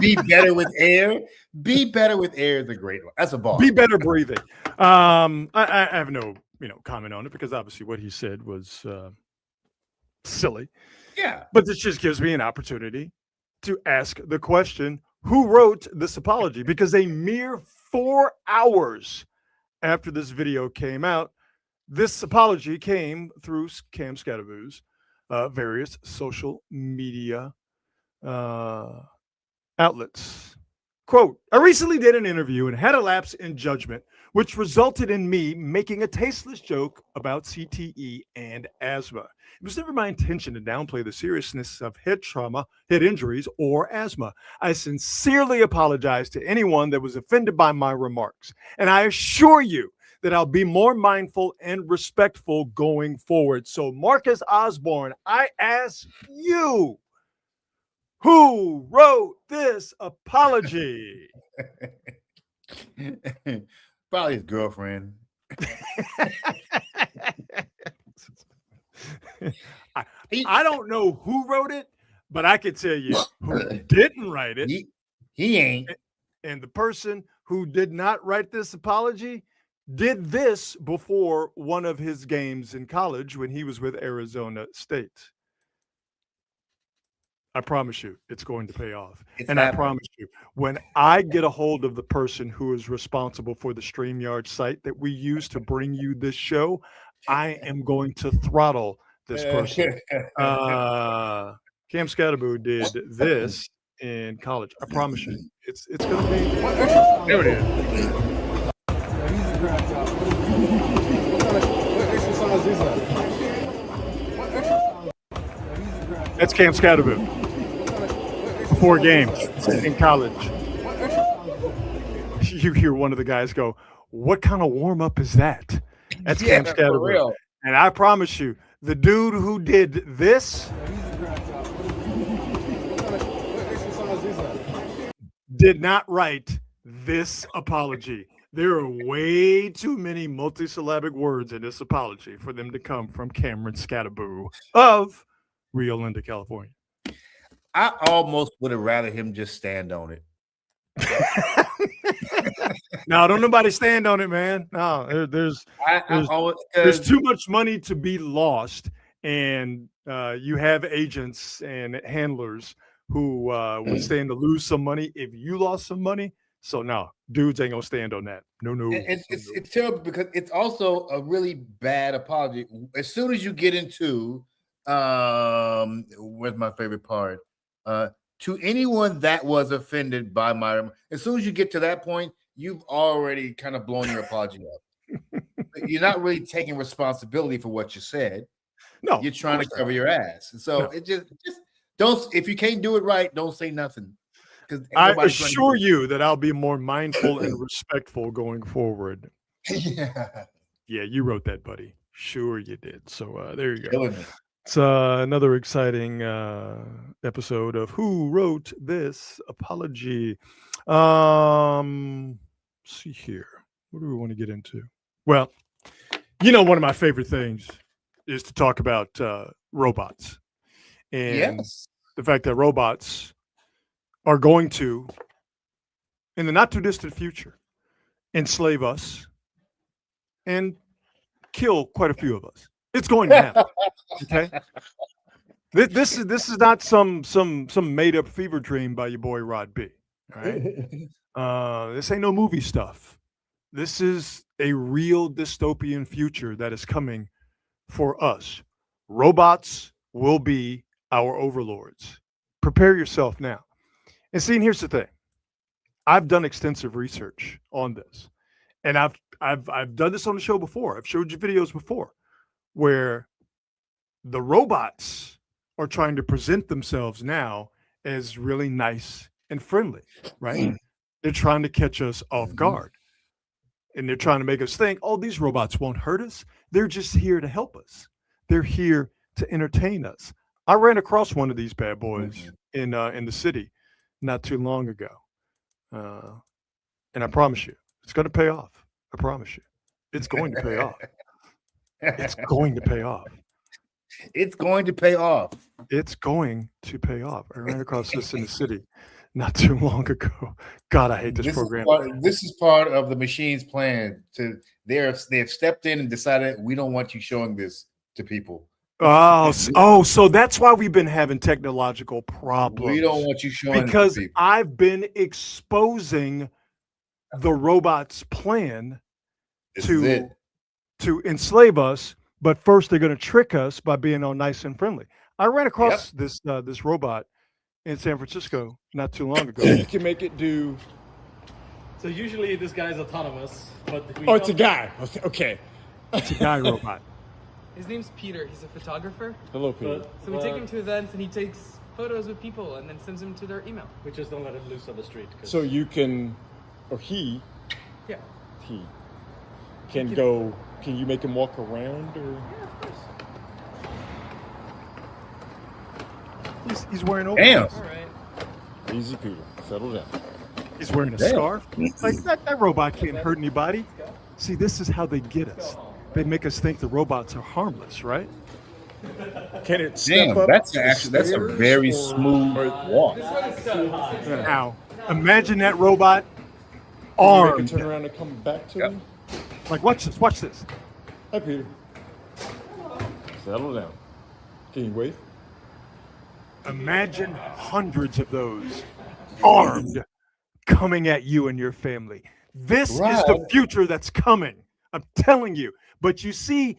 C: Be better with air. Be better with air is a great one. That's a bar.
B: Be better breathing. I have no comment on it because obviously what he said was silly.
C: Yeah.
B: But this just gives me an opportunity to ask the question: who wrote this apology? Because a mere 4 hours after this video came out, this apology came through Cam Scatterbu's various social media outlets. Quote, I recently did an interview and had a lapse in judgment, which resulted in me making a tasteless joke about CTE and asthma. It was never my intention to downplay the seriousness of head trauma, head injuries, or asthma. I sincerely apologize to anyone that was offended by my remarks, and I assure you that I'll be more mindful and respectful going forward. So, Marcus Osborne, I ask you, who wrote this apology?
C: Probably his girlfriend.
B: I don't know who wrote it, but I can tell you who didn't write it.
C: He ain't.
B: And the person who did not write this apology did this before one of his games in college when he was with Arizona State. I promise you, it's going to pay off. I promise you, when I get a hold of the person who is responsible for the StreamYard site that we use to bring you this show, I am going to throttle this person. Cam Scatterbu did this in college. I promise you, it's going to be. There it is. That's Cam Scatterbu. Before games in college. You hear one of the guys go, what kind of warm-up is that? That's Cam Scatterbu. And I promise you, the dude who did this did not write this apology. There are way too many multisyllabic words in this apology for them to come from Cameron Scatterbu of Rio Linda, California.
C: I almost would have rather him just stand on it.
B: No, don't nobody stand on it, man. No, there's too much money to be lost, and you have agents and handlers who would stand to lose some money if you lost some money. So no, dudes ain't gonna stand on that. No.
C: It's terrible because it's also a really bad apology. As soon as you get into where's my favorite part? To anyone that was offended by my, as soon as you get to that point, you've already kind of blown your apology up. You're not really taking responsibility for what you said.
B: No,
C: you're trying to cover your ass. And so it just don't. If you can't do it right, don't say nothing. Because
B: I assure you that I'll be more mindful and respectful going forward.
C: Yeah,
B: you wrote that, buddy. Sure, you did. So there you go.
C: Killing it.
B: It's another exciting episode of Who Wrote This Apology. Let's see here. What do we want to get into? Well, one of my favorite things is to talk about robots. And the fact that robots are going to, in the not too distant future, enslave us and kill quite a few of us. It's going to happen. Okay. This is not some made up fever dream by your boy Rod B. All right. This ain't no movie stuff. This is a real dystopian future that is coming for us. Robots will be our overlords. Prepare yourself now. And see, here's the thing. I've done extensive research on this, and I've done this on the show before. I've showed you videos before where the robots are trying to present themselves now as really nice and friendly, right? They're trying to catch us off guard. And they're trying to make us think, oh, these robots won't hurt us. They're just here to help us. They're here to entertain us. I ran across one of these bad boys in the city not too long ago. And I promise you, it's going to pay off. I promise you. It's going to pay off. It's going to pay off.
C: It's going to pay off.
B: It's going to pay off. I ran across this in the city not too long ago. God, I hate this program.
C: This is part of the machine's plan. They've stepped in and decided we don't want you showing this to people.
B: So that's why we've been having technological problems.
C: We don't want you showing
B: because
C: it to people.
B: I've been exposing the robot's plan to enslave us. But first, they're going to trick us by being all nice and friendly. I ran across this robot in San Francisco not too long ago.
F: You can make it do.
G: So usually this guy's autonomous, but
F: It's a guy. Okay.
B: It's a guy robot.
H: His name's Peter. He's a photographer.
F: Hello, Peter.
H: So we take him to events and he takes photos with people and then sends them to their email.
G: We just don't let him loose on the street.
F: So you can, or he can go. Can you make him walk around, or?
H: Yeah, of course.
B: He's wearing overalls.
H: All right.
F: Easy, Peter. Settle down.
B: He's wearing a scarf. Like that robot can't hurt anybody. See, this is how they get us. They make us think the robots are harmless, right?
F: Can it step up?
C: That's a very smooth walk.
B: Now, imagine that robot
F: Can
B: armed.
F: you turn around and come back to him?
B: Like, watch this. Watch this.
F: Hi, Peter. Settle down. Can you wave?
B: Imagine hundreds of those armed coming at you and your family. This is the future that's coming. I'm telling you. But see,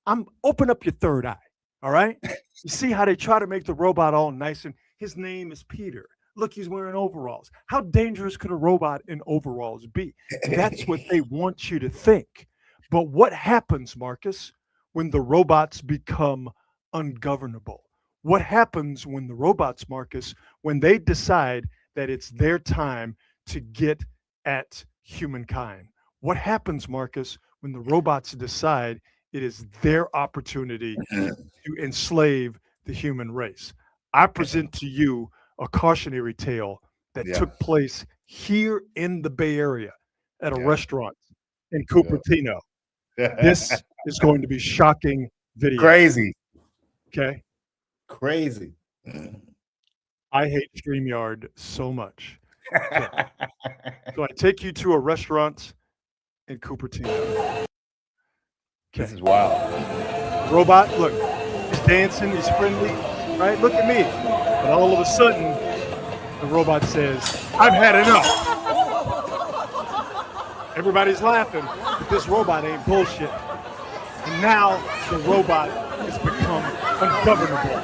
B: I'm open up your third eye. All right. You see how they try to make the robot all nice, and his name is Peter. Look, he's wearing overalls. How dangerous could a robot in overalls be? That's what they want you to think. But what happens, Marcus, when the robots become ungovernable? What happens when the robots, Marcus, when they decide that it's their time to get at humankind? What happens, Marcus, when the robots decide it is their opportunity to enslave the human race? I present to you a cautionary tale that took place here in the Bay Area at a restaurant in Cupertino. This is going to be shocking video.
C: Crazy.
B: Okay.
C: Crazy.
B: I hate StreamYard so much. So I take you to a restaurant in Cupertino. Okay.
C: This is wild.
B: Robot, look, he's dancing, he's friendly, right? Look at me. And all of a sudden, the robot says, I've had enough. Everybody's laughing, but this robot ain't bullshit. And now the robot has become ungovernable.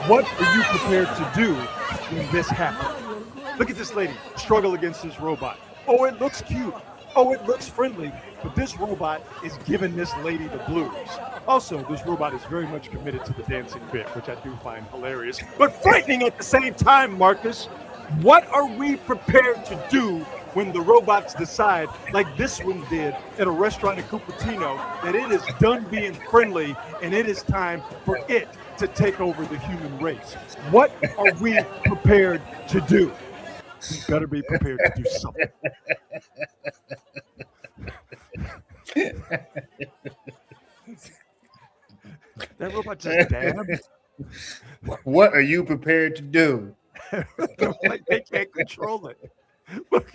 B: What are you prepared to do when this happens? Look at this lady struggle against this robot. Oh, it looks cute. Oh, it looks friendly. But this robot is giving this lady the blues. Also, this robot is very much committed to the dancing bit, which I do find hilarious, but frightening at the same time, Marcus. What are we prepared to do when the robots decide, like this one did at a restaurant in Cupertino, that it is done being friendly and it is time for it to take over the human race? What are we prepared to do? We better be prepared to do something. That robot just dabbed.
C: What are you prepared to do?
B: Like they can't control it.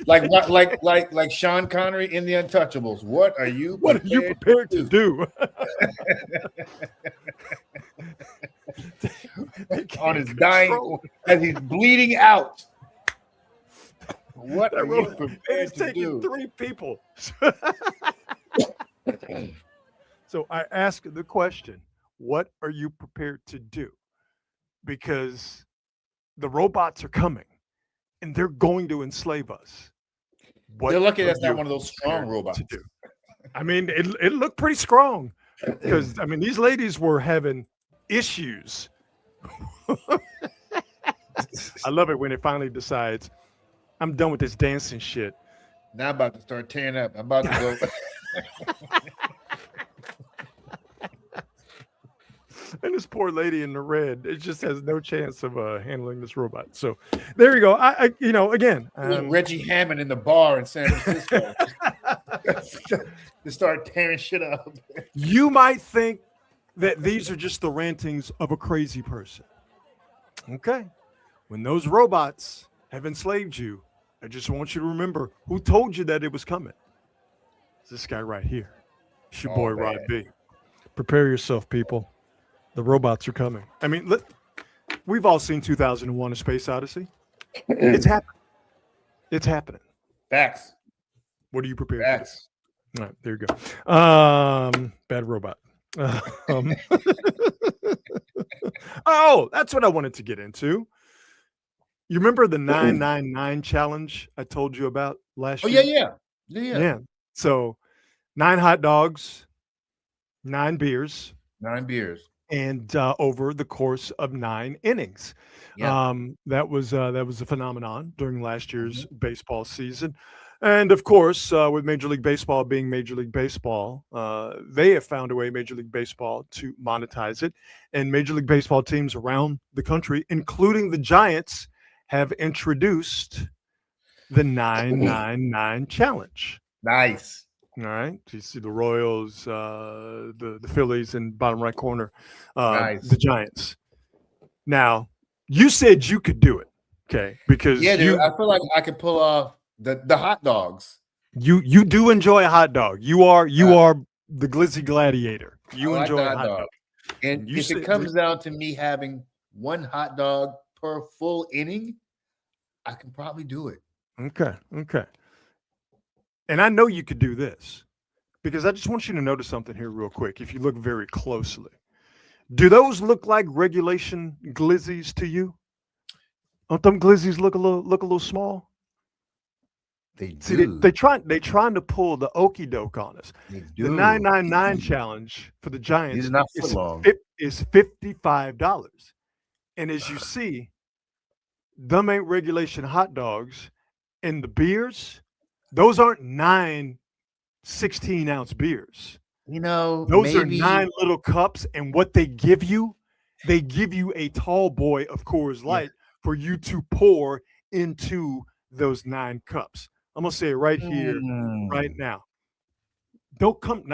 C: Like Sean Connery in The Untouchables. What are you
B: prepared to do?
C: On his dying, as he's bleeding out. What are you prepared
B: it's
C: to
B: taking
C: do?
B: 3 people. So I ask the question, what are you prepared to do? Because the robots are coming and they're going to enslave us.
C: They're lucky
B: are
C: that's not
B: you
C: one of those strong
B: prepared
C: robots.
B: to do? I mean, it looked pretty strong because I mean these ladies were having issues. I love it when it finally decides I'm done with this dancing shit.
C: Now I'm about to start tearing up. I'm about to go.
B: And this poor lady in the red, it just has no chance of handling this robot. So there you go. I you know, again,
C: Reggie Hammond in the bar in San Francisco to start tearing shit up.
B: you might think that these are just the rantings of a crazy person. Okay. When those robots have enslaved you, I just want you to remember who told you that it was coming. It's this guy right here. It's your boy, Rod B. Prepare yourself, people. The robots are coming. I mean, we've all seen 2001: A Space Odyssey. It's happening. It's happening.
C: Facts.
B: What are you prepared
C: Facts.
B: for? All right, there you go. Bad robot. Oh, that's what I wanted to get into. You remember the 999 challenge I told you about last year?
C: Yeah.
B: So 9 hot dogs, 9 beers.
C: 9 beers.
B: And over the course of 9 innings.
C: Yeah.
B: That was a phenomenon during last year's baseball season. And of course, with Major League Baseball being Major League Baseball, they have found a way, Major League Baseball, to monetize it. And Major League Baseball teams around the country, including the Giants, have introduced the 999 challenge.
C: Nice.
B: All right. So you see the Royals, the Phillies in bottom right corner,
C: Nice.
B: the Giants. Now, you said you could do it, okay? Because
C: dude, I feel like I could pull off the hot dogs.
B: You do enjoy a hot dog. You are the glizzy gladiator. You
C: like
B: enjoy
C: the
B: a hot dog.
C: And if it comes down to me having 1 hot dog per full inning, I can probably do it.
B: Okay. And I know you could do this because I just want you to notice something here real quick. If you look very closely, do those look like regulation glizzies to you? Don't them glizzies look a little small?
C: They do.
B: See, they trying to pull the okey doke on us.
C: They do.
B: The 999 challenge for the Giants
C: These are not foot long.
B: is $55. And as you see, them ain't regulation hot dogs, and the beers, those aren't 9 16-ounce beers.
C: You know,
B: those are 9 little cups, and what they give you a tall boy of Coors Light for you to pour into those 9 cups. I'm gonna say it right here, right now. Don't come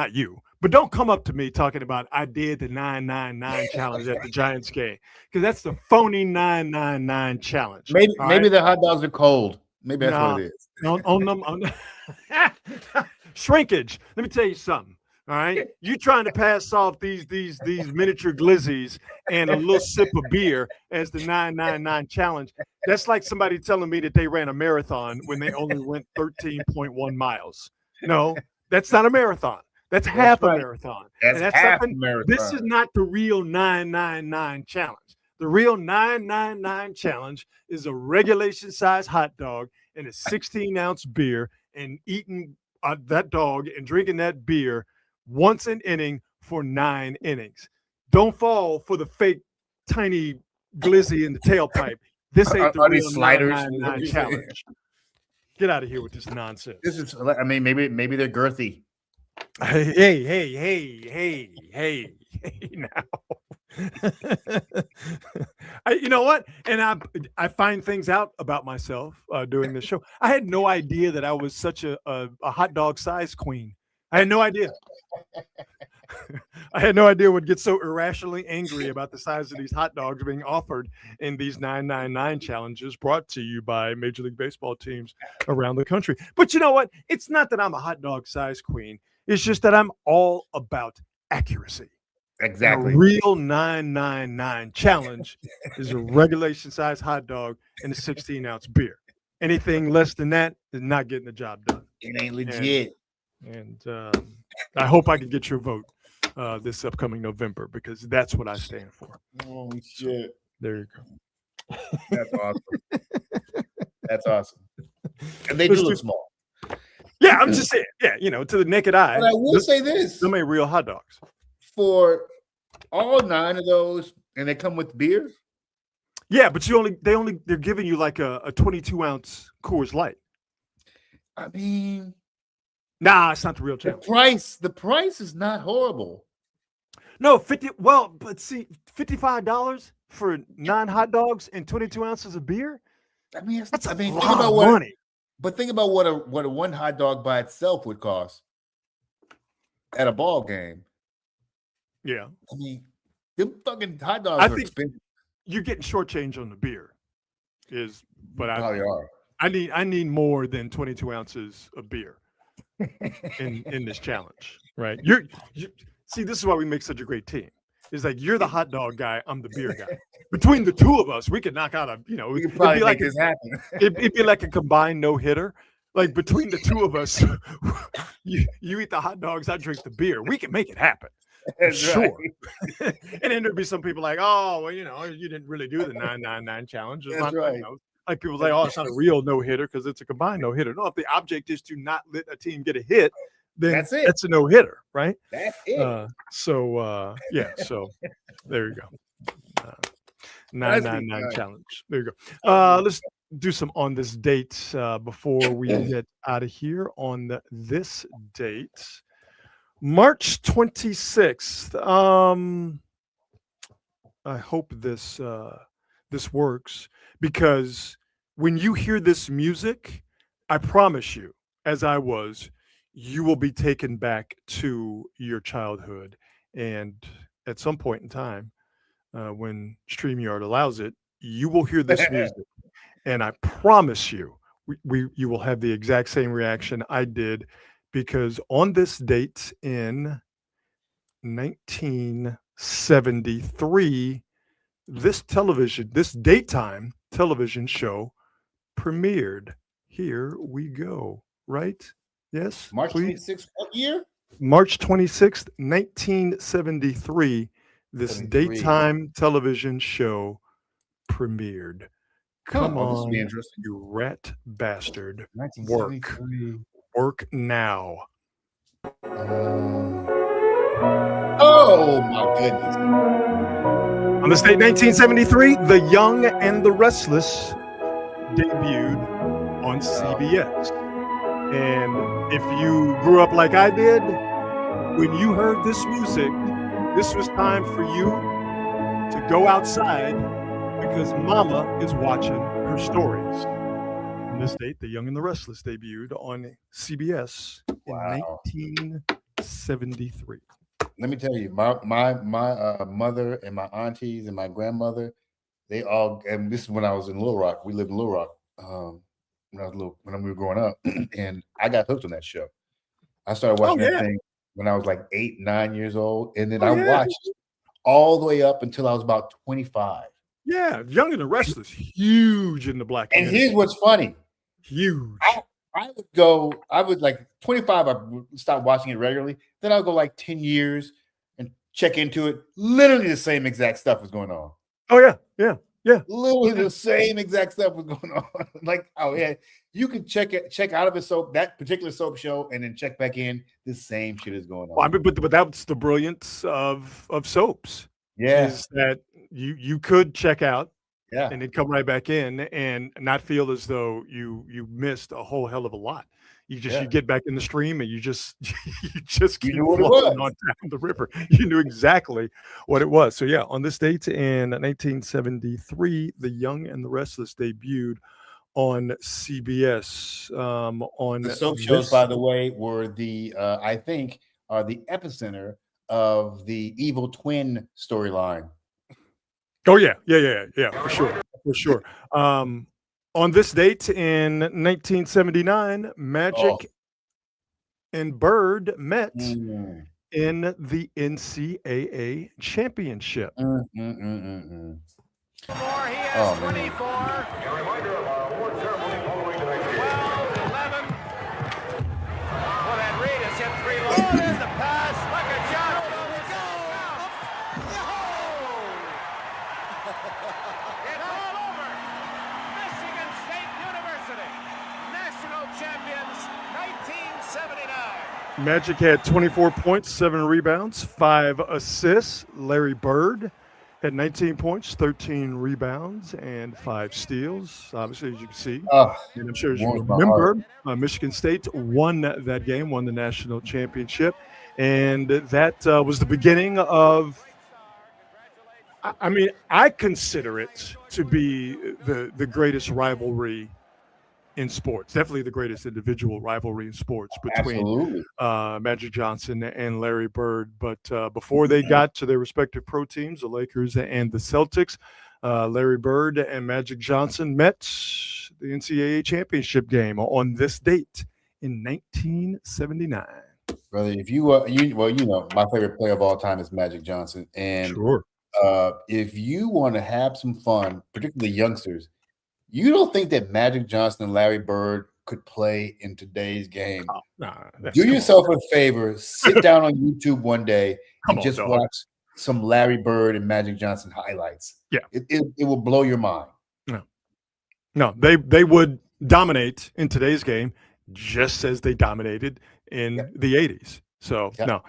B: up to me talking about I did the 999 challenge at the Giants game, because that's the phony 999 challenge.
C: Maybe the hot dogs are cold. Maybe that's what it is.
B: On shrinkage. Let me tell you something. All right, you trying to pass off these miniature glizzies and a little sip of beer as the 999 challenge. That's like somebody telling me that they ran a marathon when they only went 13.1 miles. No, that's not a marathon. That's half a marathon.
C: That's half a marathon.
B: This is not the real 999 challenge. The real 999 challenge is a regulation size hot dog and a 16-ounce beer, and eating that dog and drinking that beer once an inning for 9 innings. Don't fall for the fake tiny glizzy in the tailpipe. This ain't the real 999 challenge. Get out of here with this nonsense.
C: This is, I mean, maybe they're girthy.
B: Hey now. You know what? And I find things out about myself doing this show. I had no idea that I was such a hot dog size queen. I had no idea. I had no idea would get so irrationally angry about the size of these hot dogs being offered in these 999 challenges brought to you by Major League Baseball teams around the country. But you know what? It's not that I'm a hot dog size queen. It's just that I'm all about accuracy.
C: Exactly.
B: A real 999 challenge is a regulation size hot dog and a 16-ounce beer. Anything less than that is not getting the job done.
C: It ain't legit.
B: And I hope I can get your vote this upcoming November, because that's what I stand for.
C: Holy shit.
B: There you go.
C: That's awesome. That's awesome. And they do look small.
B: Yeah, I'm just saying. Yeah, to the naked eye.
C: But I will say this:
B: some ain't real hot dogs.
C: for all 9 of those, and they come with beer.
B: Yeah, but they're giving you like a 22-ounce Coors Light.
C: I mean,
B: nah, it's not the real challenge.
C: The price is not horrible.
B: No, but see, $55 for 9 hot dogs and 22 ounces of beer.
C: I mean,
B: that's a
C: think
B: lot
C: about
B: of money.
C: But think about what a one hot dog by itself would cost at a ball game.
B: Yeah,
C: I mean, them fucking hot dogs are expensive.
B: You're getting shortchanged on the beer, but
C: probably are.
B: I need more than 22 ounces of beer in this challenge, right? You see, this is why we make such a great team. It's like you're the hot dog guy, I'm the beer guy. Between the two of us, we could knock out
C: we could probably make this happen.
B: It'd be like a combined no-hitter. Like between the two of us, you eat the hot dogs, I drink the beer. We can make it happen.
C: That's
B: sure.
C: Right.
B: And then there'd be some people like, oh, well, you didn't really do the 999 challenge. It's
C: That's
B: not,
C: right.
B: Like people say, oh, it's not a real no-hitter because it's a combined no-hitter. No, if the object is to not let a team get a hit, then
C: that's it.
B: That's a no-hitter, right?
C: That's it.
B: So there you go. 999 challenge. There you go. Let's do some on this date before we get out of here. On this date, March 26th. I hope this works, because when you hear this music, I promise you, as I was, you will be taken back to your childhood. And at some point in time, when StreamYard allows it, you will hear this music. And I promise you, you will have the exact same reaction I did, because on this date in 1973, this daytime television show premiered. Here we go. Right? Yes.
C: March 26th, what year?
B: March 26th, 1973. This daytime television show premiered. Come on, you rat bastard. Work now.
C: Oh, my goodness.
B: On this date, 1973, The Young and the Restless debuted on CBS. And if you grew up like I did, when you heard this music, this was time for you to go outside, because Mama is watching her stories. On this date, The Young and the Restless debuted on CBS in 1973.
C: Let me tell you, my mother and my aunties and my grandmother, they all, and this is when I was in Little Rock. We lived in Little Rock when we were growing up, and I got hooked on that show. I started watching that thing when I was like 8, 9 years old, and then I watched all the way up until I was about 25.
B: Yeah, Young and the Restless, huge in the black community.
C: And here's what's funny.
B: Huge.
C: I would like 25, I would stop watching it regularly. Then I'll go like 10 years and check into it. Literally the same exact stuff was going on.
B: Oh, yeah.
C: Literally the same exact stuff was going on. Like, oh, yeah. You can check out of that particular soap show, and then check back in. The same shit is going on.
B: Well, I mean, but that's the brilliance of soaps.
C: Yeah.
B: Is that you could check out,
C: and
B: then come right back in and not feel as though you missed a whole hell of a lot. You get back in the stream, and you just keep floating on down the river. You knew exactly what it was. So yeah, on this date in 1973, The Young and the Restless debuted on CBS. On
C: the soap shows, by the way, were the I think are the epicenter of the evil twin storyline.
B: Oh yeah, for sure. On this date in 1979, Magic and Bird met in the NCAA championship.
I: He has 24. A reminder of our award ceremony following tonight's game. 12, 11. Well, that Reed has hit 3 low. There's the pass. Like a shot. It's all over. Michigan State University
B: Magic had 24 points, 7 rebounds, 5 assists. Larry Bird had 19 points, 13 rebounds, and 5 steals. Obviously, as you can see, and I'm sure as you
C: warms my
B: remember, Michigan State won that game, won the national championship, and that was the beginning of. I mean, I consider it to be the greatest rivalry in sports. Definitely the greatest individual rivalry in sports between
C: Absolutely.
B: Magic Johnson and Larry Bird. But before they got to their respective pro teams, the Lakers and the Celtics, Larry Bird and Magic Johnson met the NCAA championship game on this date in 1979.
C: Brother, if you know, my favorite player of all time is Magic Johnson. And
B: Sure.
C: if you want to have some fun, particularly youngsters, you don't think that Magic Johnson and Larry Bird could play in today's game?
B: Oh, nah,
C: Do yourself a favor, sit down on YouTube one day and just
B: dog.
C: watch some Larry Bird and Magic Johnson highlights.
B: Yeah.
C: It will blow your mind.
B: No, they would dominate in today's game just as they dominated in the 80s. So, no.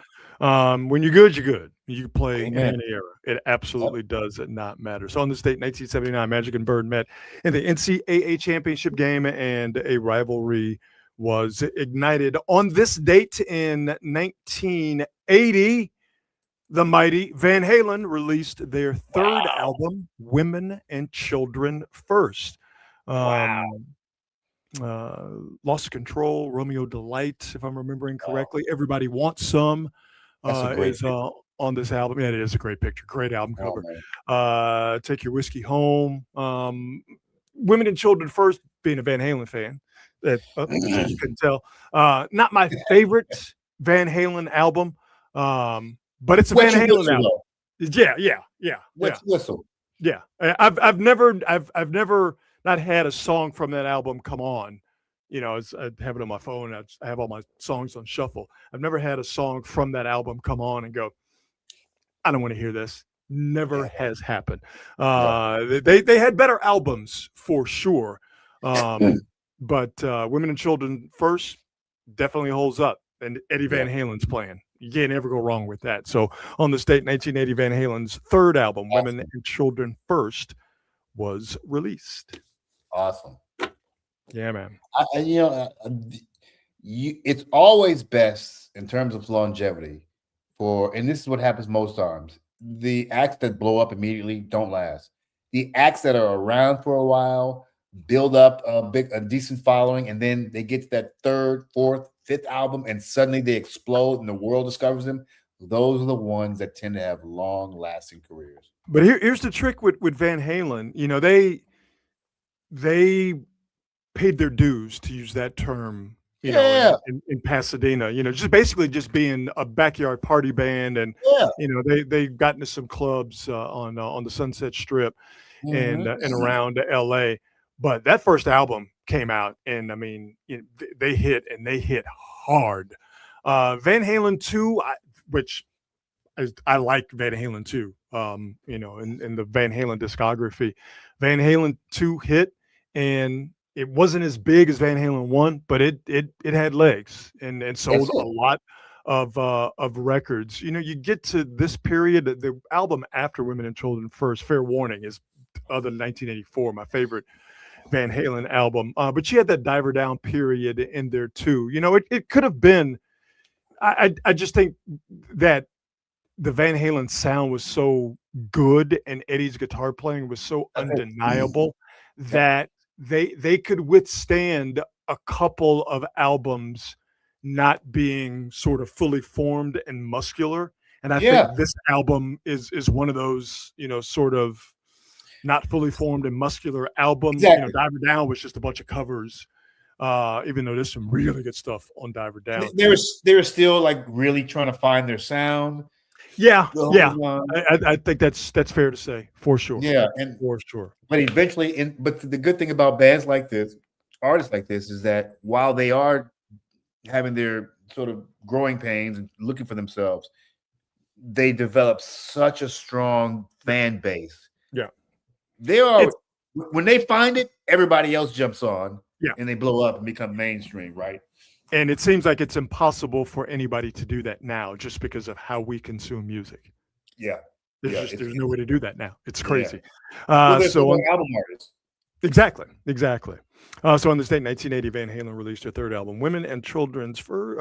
B: When you're good, you're good. You can play in any era. It absolutely does not matter. So on this date, 1979, Magic and Bird met in the NCAA championship game, and a rivalry was ignited. On this date in 1980, the mighty Van Halen released their third album, Women and Children First. Lost Control, Romeo Delight, if I'm remembering correctly. Everybody Wants Some is on this album. Yeah, it is a great picture. Great album cover. Take Your Whiskey Home. Women and Children First, being a Van Halen fan, that you can tell. Not my favorite Van Halen album, but it's a Van Halen album. Yeah.
C: Whistle.
B: Yeah. I've never not had a song from that album come on. You know, I have it on my phone. I have all my songs on shuffle. I've never had a song from that album come on and go, I don't want to hear this. Never has happened. They had better albums for sure. But Women and Children First definitely holds up. And Eddie Van Halen's playing. You can't ever go wrong with that. So on this date, 1980, Van Halen's third album, Women and Children First, was released.
C: Awesome.
B: Yeah, man.
C: It's always best in terms of longevity and this is what happens most times. The acts that blow up immediately don't last. The acts that are around for a while build up a decent following, and then they get to that third, fourth, fifth album, and suddenly they explode, and the world discovers them. Those are the ones that tend to have long-lasting careers.
B: But here's the trick with Van Halen. You know, they paid their dues, to use that term, you know, in Pasadena, you know, just basically just being a backyard party band. And, you know, they got into some clubs on the Sunset Strip and around LA. But that first album came out, and I mean, they hit hard. Van Halen 2, which I like Van Halen 2, you know, in the Van Halen discography. Van Halen 2 hit, and it wasn't as big as Van Halen 1, but it had legs and sold a lot of records. You know, you get to this period, the album after Women and Children First, Fair Warning, is other than 1984, my favorite Van Halen album. But you had that Diver Down period in there too. You know, it could have been, I just think that the Van Halen sound was so good and Eddie's guitar playing was so undeniable that they could withstand a couple of albums not being sort of fully formed and muscular. And I think this album is one of those, you know, sort of not fully formed and muscular albums. You know, Diver Down was just a bunch of covers, even though there's some really good stuff on Diver Down.
C: They were still like really trying to find their sound.
B: I think that's fair to say, for sure. For sure.
C: But eventually, but the good thing about bands like this, artists like this, is that while they are having their sort of growing pains and looking for themselves, they develop such a strong fan base. They are, when they find it, everybody else jumps on, and they blow up and become mainstream, right?
B: And it seems like it's impossible for anybody to do that now, just because of how we consume music.
C: Yeah.
B: There's no way to do that now. It's
C: Yeah.
B: crazy.
C: Well, there's
B: So
C: no album artists.
B: exactly. So on this date, 1980, Van Halen released their third album, Women and Children First.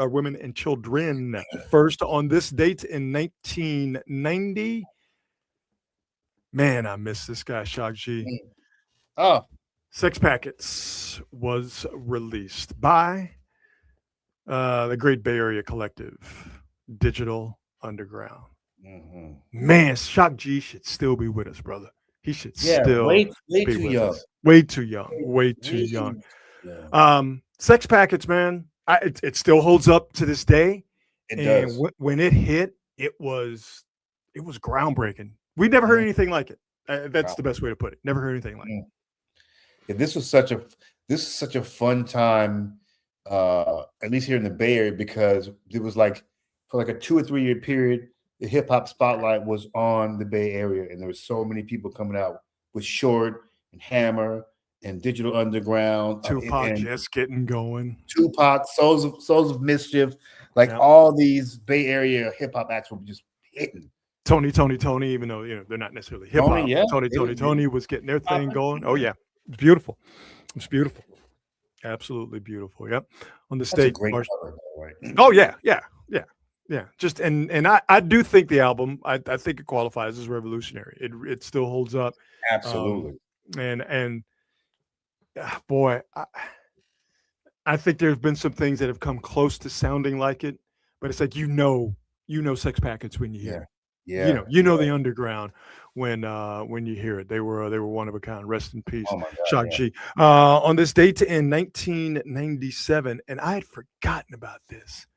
B: On this date in 1990, man, I miss this guy, Shock G.
C: Oh,
B: Sex Packets was released by the great Bay Area collective, Digital Underground. Man, Shock G should still be with us, brother. He should still
C: way
B: be
C: too
B: with
C: young.
B: us. Way too young. Sex Packets, man, it still holds up to this day.
C: It
B: And
C: does.
B: when it hit, it was groundbreaking. We never heard anything like it. That's the best way to put it. Never heard anything like it.
C: Yeah, this is such a fun time, at least here in the Bay Area, because it was like for like a 2 or 3 year period, the hip hop spotlight was on the Bay Area, and there were so many people coming out with Short and Hammer and Digital Underground,
B: Tupac
C: and
B: just getting going.
C: Tupac, Souls of Mischief, like all these Bay Area hip hop acts were just hitting.
B: Tony, even though they're not necessarily hip hop. Tony was getting their thing going. Oh yeah, it's beautiful. It's beautiful, absolutely beautiful. Yep. On the stage.
C: Great cover, right?
B: Oh yeah. Just and I do think the album. I think it qualifies as revolutionary. It still holds up.
C: Absolutely.
B: And boy, I think there's been some things that have come close to sounding like it, but it's like Sex Packets when you hear it.
C: Yeah,
B: The Underground when you hear it. They were one of a kind. Rest in peace, Shock G. On this date in 1997, and I had forgotten about this.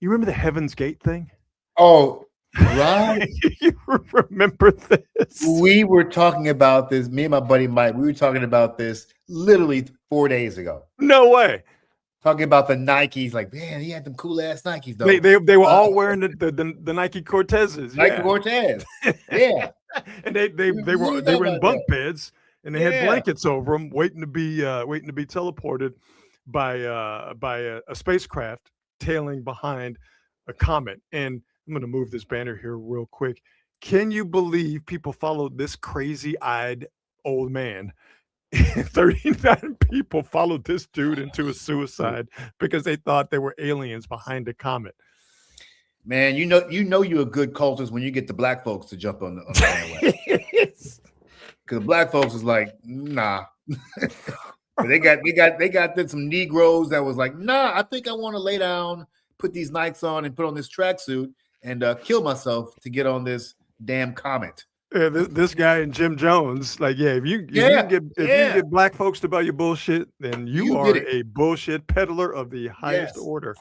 B: You remember the Heaven's Gate thing?
C: Oh, right.
B: You remember this?
C: We were talking about this. Me and my buddy Mike. We were talking about this literally 4 days ago.
B: No way.
C: Talking about the Nikes, like, man, he had them cool ass Nikes though.
B: They were all wearing the Nike Cortezes.
C: Nike Cortez. Yeah.
B: And they were in bunk beds, and they had blankets over them, waiting to be teleported by a spacecraft tailing behind a comet. And I'm going to move this banner here real quick. Can you believe people followed this crazy-eyed old man? 39 people followed this dude into a suicide because they thought there were aliens behind a comet.
C: Man, you know you're a good cultist when you get the black folks to jump on the bandwagon. Because black folks is like, nah. they got some Negroes that was like, nah, I think I want to lay down, put these Nikes on, and put on this tracksuit and kill myself to get on this damn comet.
B: Yeah, this guy and Jim Jones, like, if you get black folks to buy your bullshit, then you are a bullshit peddler of the highest order.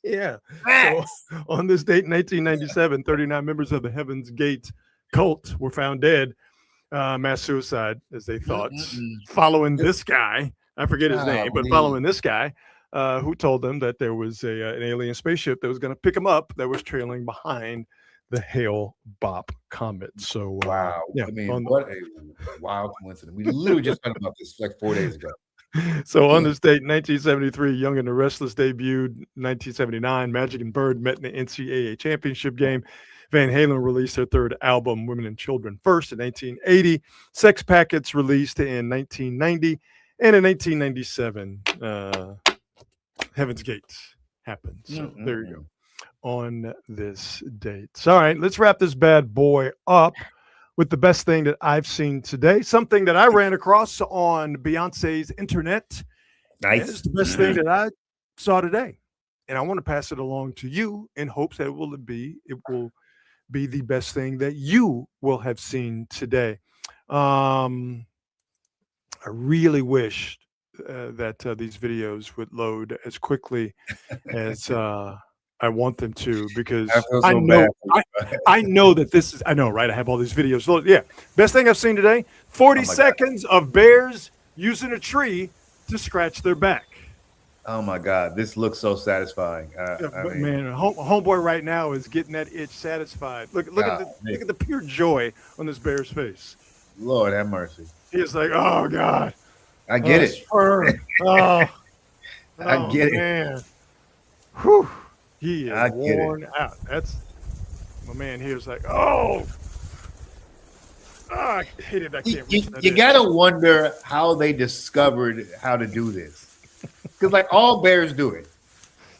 B: Yeah. So, on this date in 1997, 39 members of the Heaven's Gate cult were found dead, mass suicide, as they thought, following this guy. I forget his name, but following this guy who told them that there was an alien spaceship that was going to pick them up that was trailing behind the Hale-Bopp comet. So
C: wow. I mean, what a wild coincidence. We literally just talked about this like 4 days ago.
B: So on this date, 1973, Young and the Restless debuted. 1979, Magic and Bird met in the NCAA championship game. Van Halen released their third album, Women and Children First, in 1980. Sex Packets released in 1990. And in 1997, Heaven's Gate happened. So there you go. On this date. So, all right, let's wrap this bad boy up with the best thing that I've seen today. Something that I ran across on Beyonce's internet.
C: Nice.
B: It's the best thing that I saw today. And I want to pass it along to you in hopes that it will be the best thing that you will have seen today. I really wish that these videos would load as quickly as I want them to, because I know that this is, I know, right? I have all these videos. Yeah. Best thing I've seen today, 40 seconds of bears using a tree to scratch their back.
C: Oh my God. This looks so satisfying.
B: Man, homeboy right now is getting that itch satisfied. Look at the pure joy on this bear's face.
C: Lord have mercy.
B: He's like, oh God.
C: I get it.
B: Oh,
C: I get it.
B: Man. Whew. He
C: I
B: is
C: get it.
B: worn out. That's my man here is like, oh, I hated I can't reach that
C: You
B: in.
C: gotta wonder how they discovered how to do this. Because like all bears do it.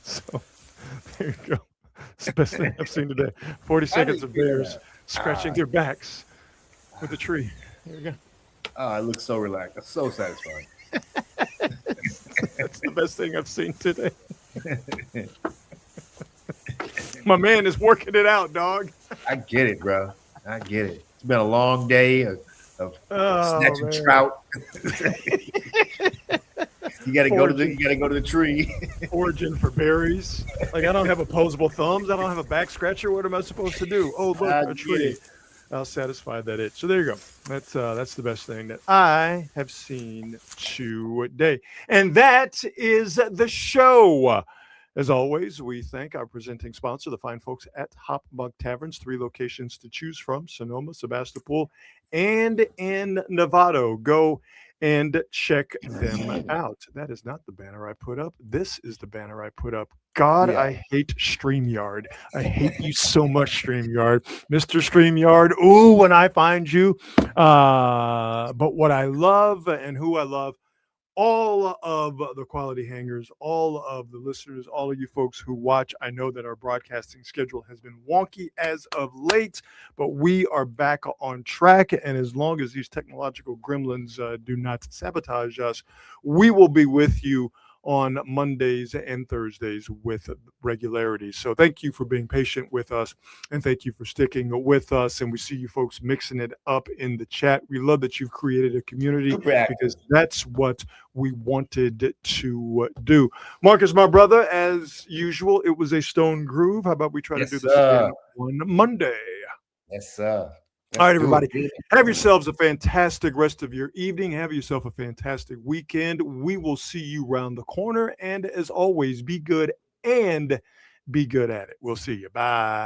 B: So there you go. It's the best thing I've seen today. 40 seconds of bears scratching their backs with a tree. There you go.
C: Oh, I look so relaxed. That's so satisfying.
B: That's the best thing I've seen today. My man is working it out, dog.
C: I get it, bro. I get it. It's been a long day of snatching
B: man.
C: trout. You gotta go to the tree.
B: Origin for berries. Like I don't have opposable thumbs. I don't have a back scratcher. What am I supposed to do? Oh, look,
C: I
B: a
C: get
B: tree.
C: it.
B: I'll satisfy that itch. So there you go. That's the best thing that I have seen today. And that is the show. As always, we thank our presenting sponsor, the fine folks at Hop Mug Taverns, 3 locations to choose from: Sonoma, Sebastopol, and in Novato. Go and check them out. That is not the banner I put up. This is the banner I put up. God,
C: Yeah.
B: I hate StreamYard. I hate you so much, StreamYard. Mr. StreamYard, ooh, when I find you. But what I love and who I love, all of the quality hangers, all of the listeners, all of you folks who watch. I know that our broadcasting schedule has been wonky as of late, but we are back on track. And as long as these technological gremlins do not sabotage us, we will be with you on Mondays and Thursdays with regularity. So thank you for being patient with us, and thank you for sticking with us. And we see you folks mixing it up in the chat. We love that you've created a community because that's what we wanted to do. Marcus, my brother, as usual, it was a stone groove. How about we try to do this again on Monday?
C: Yes, sir.
B: All right, everybody. Have yourselves a fantastic rest of your evening. Have yourself a fantastic weekend. We will see you round the corner. And as always, be good and be good at it. We'll see you. Bye.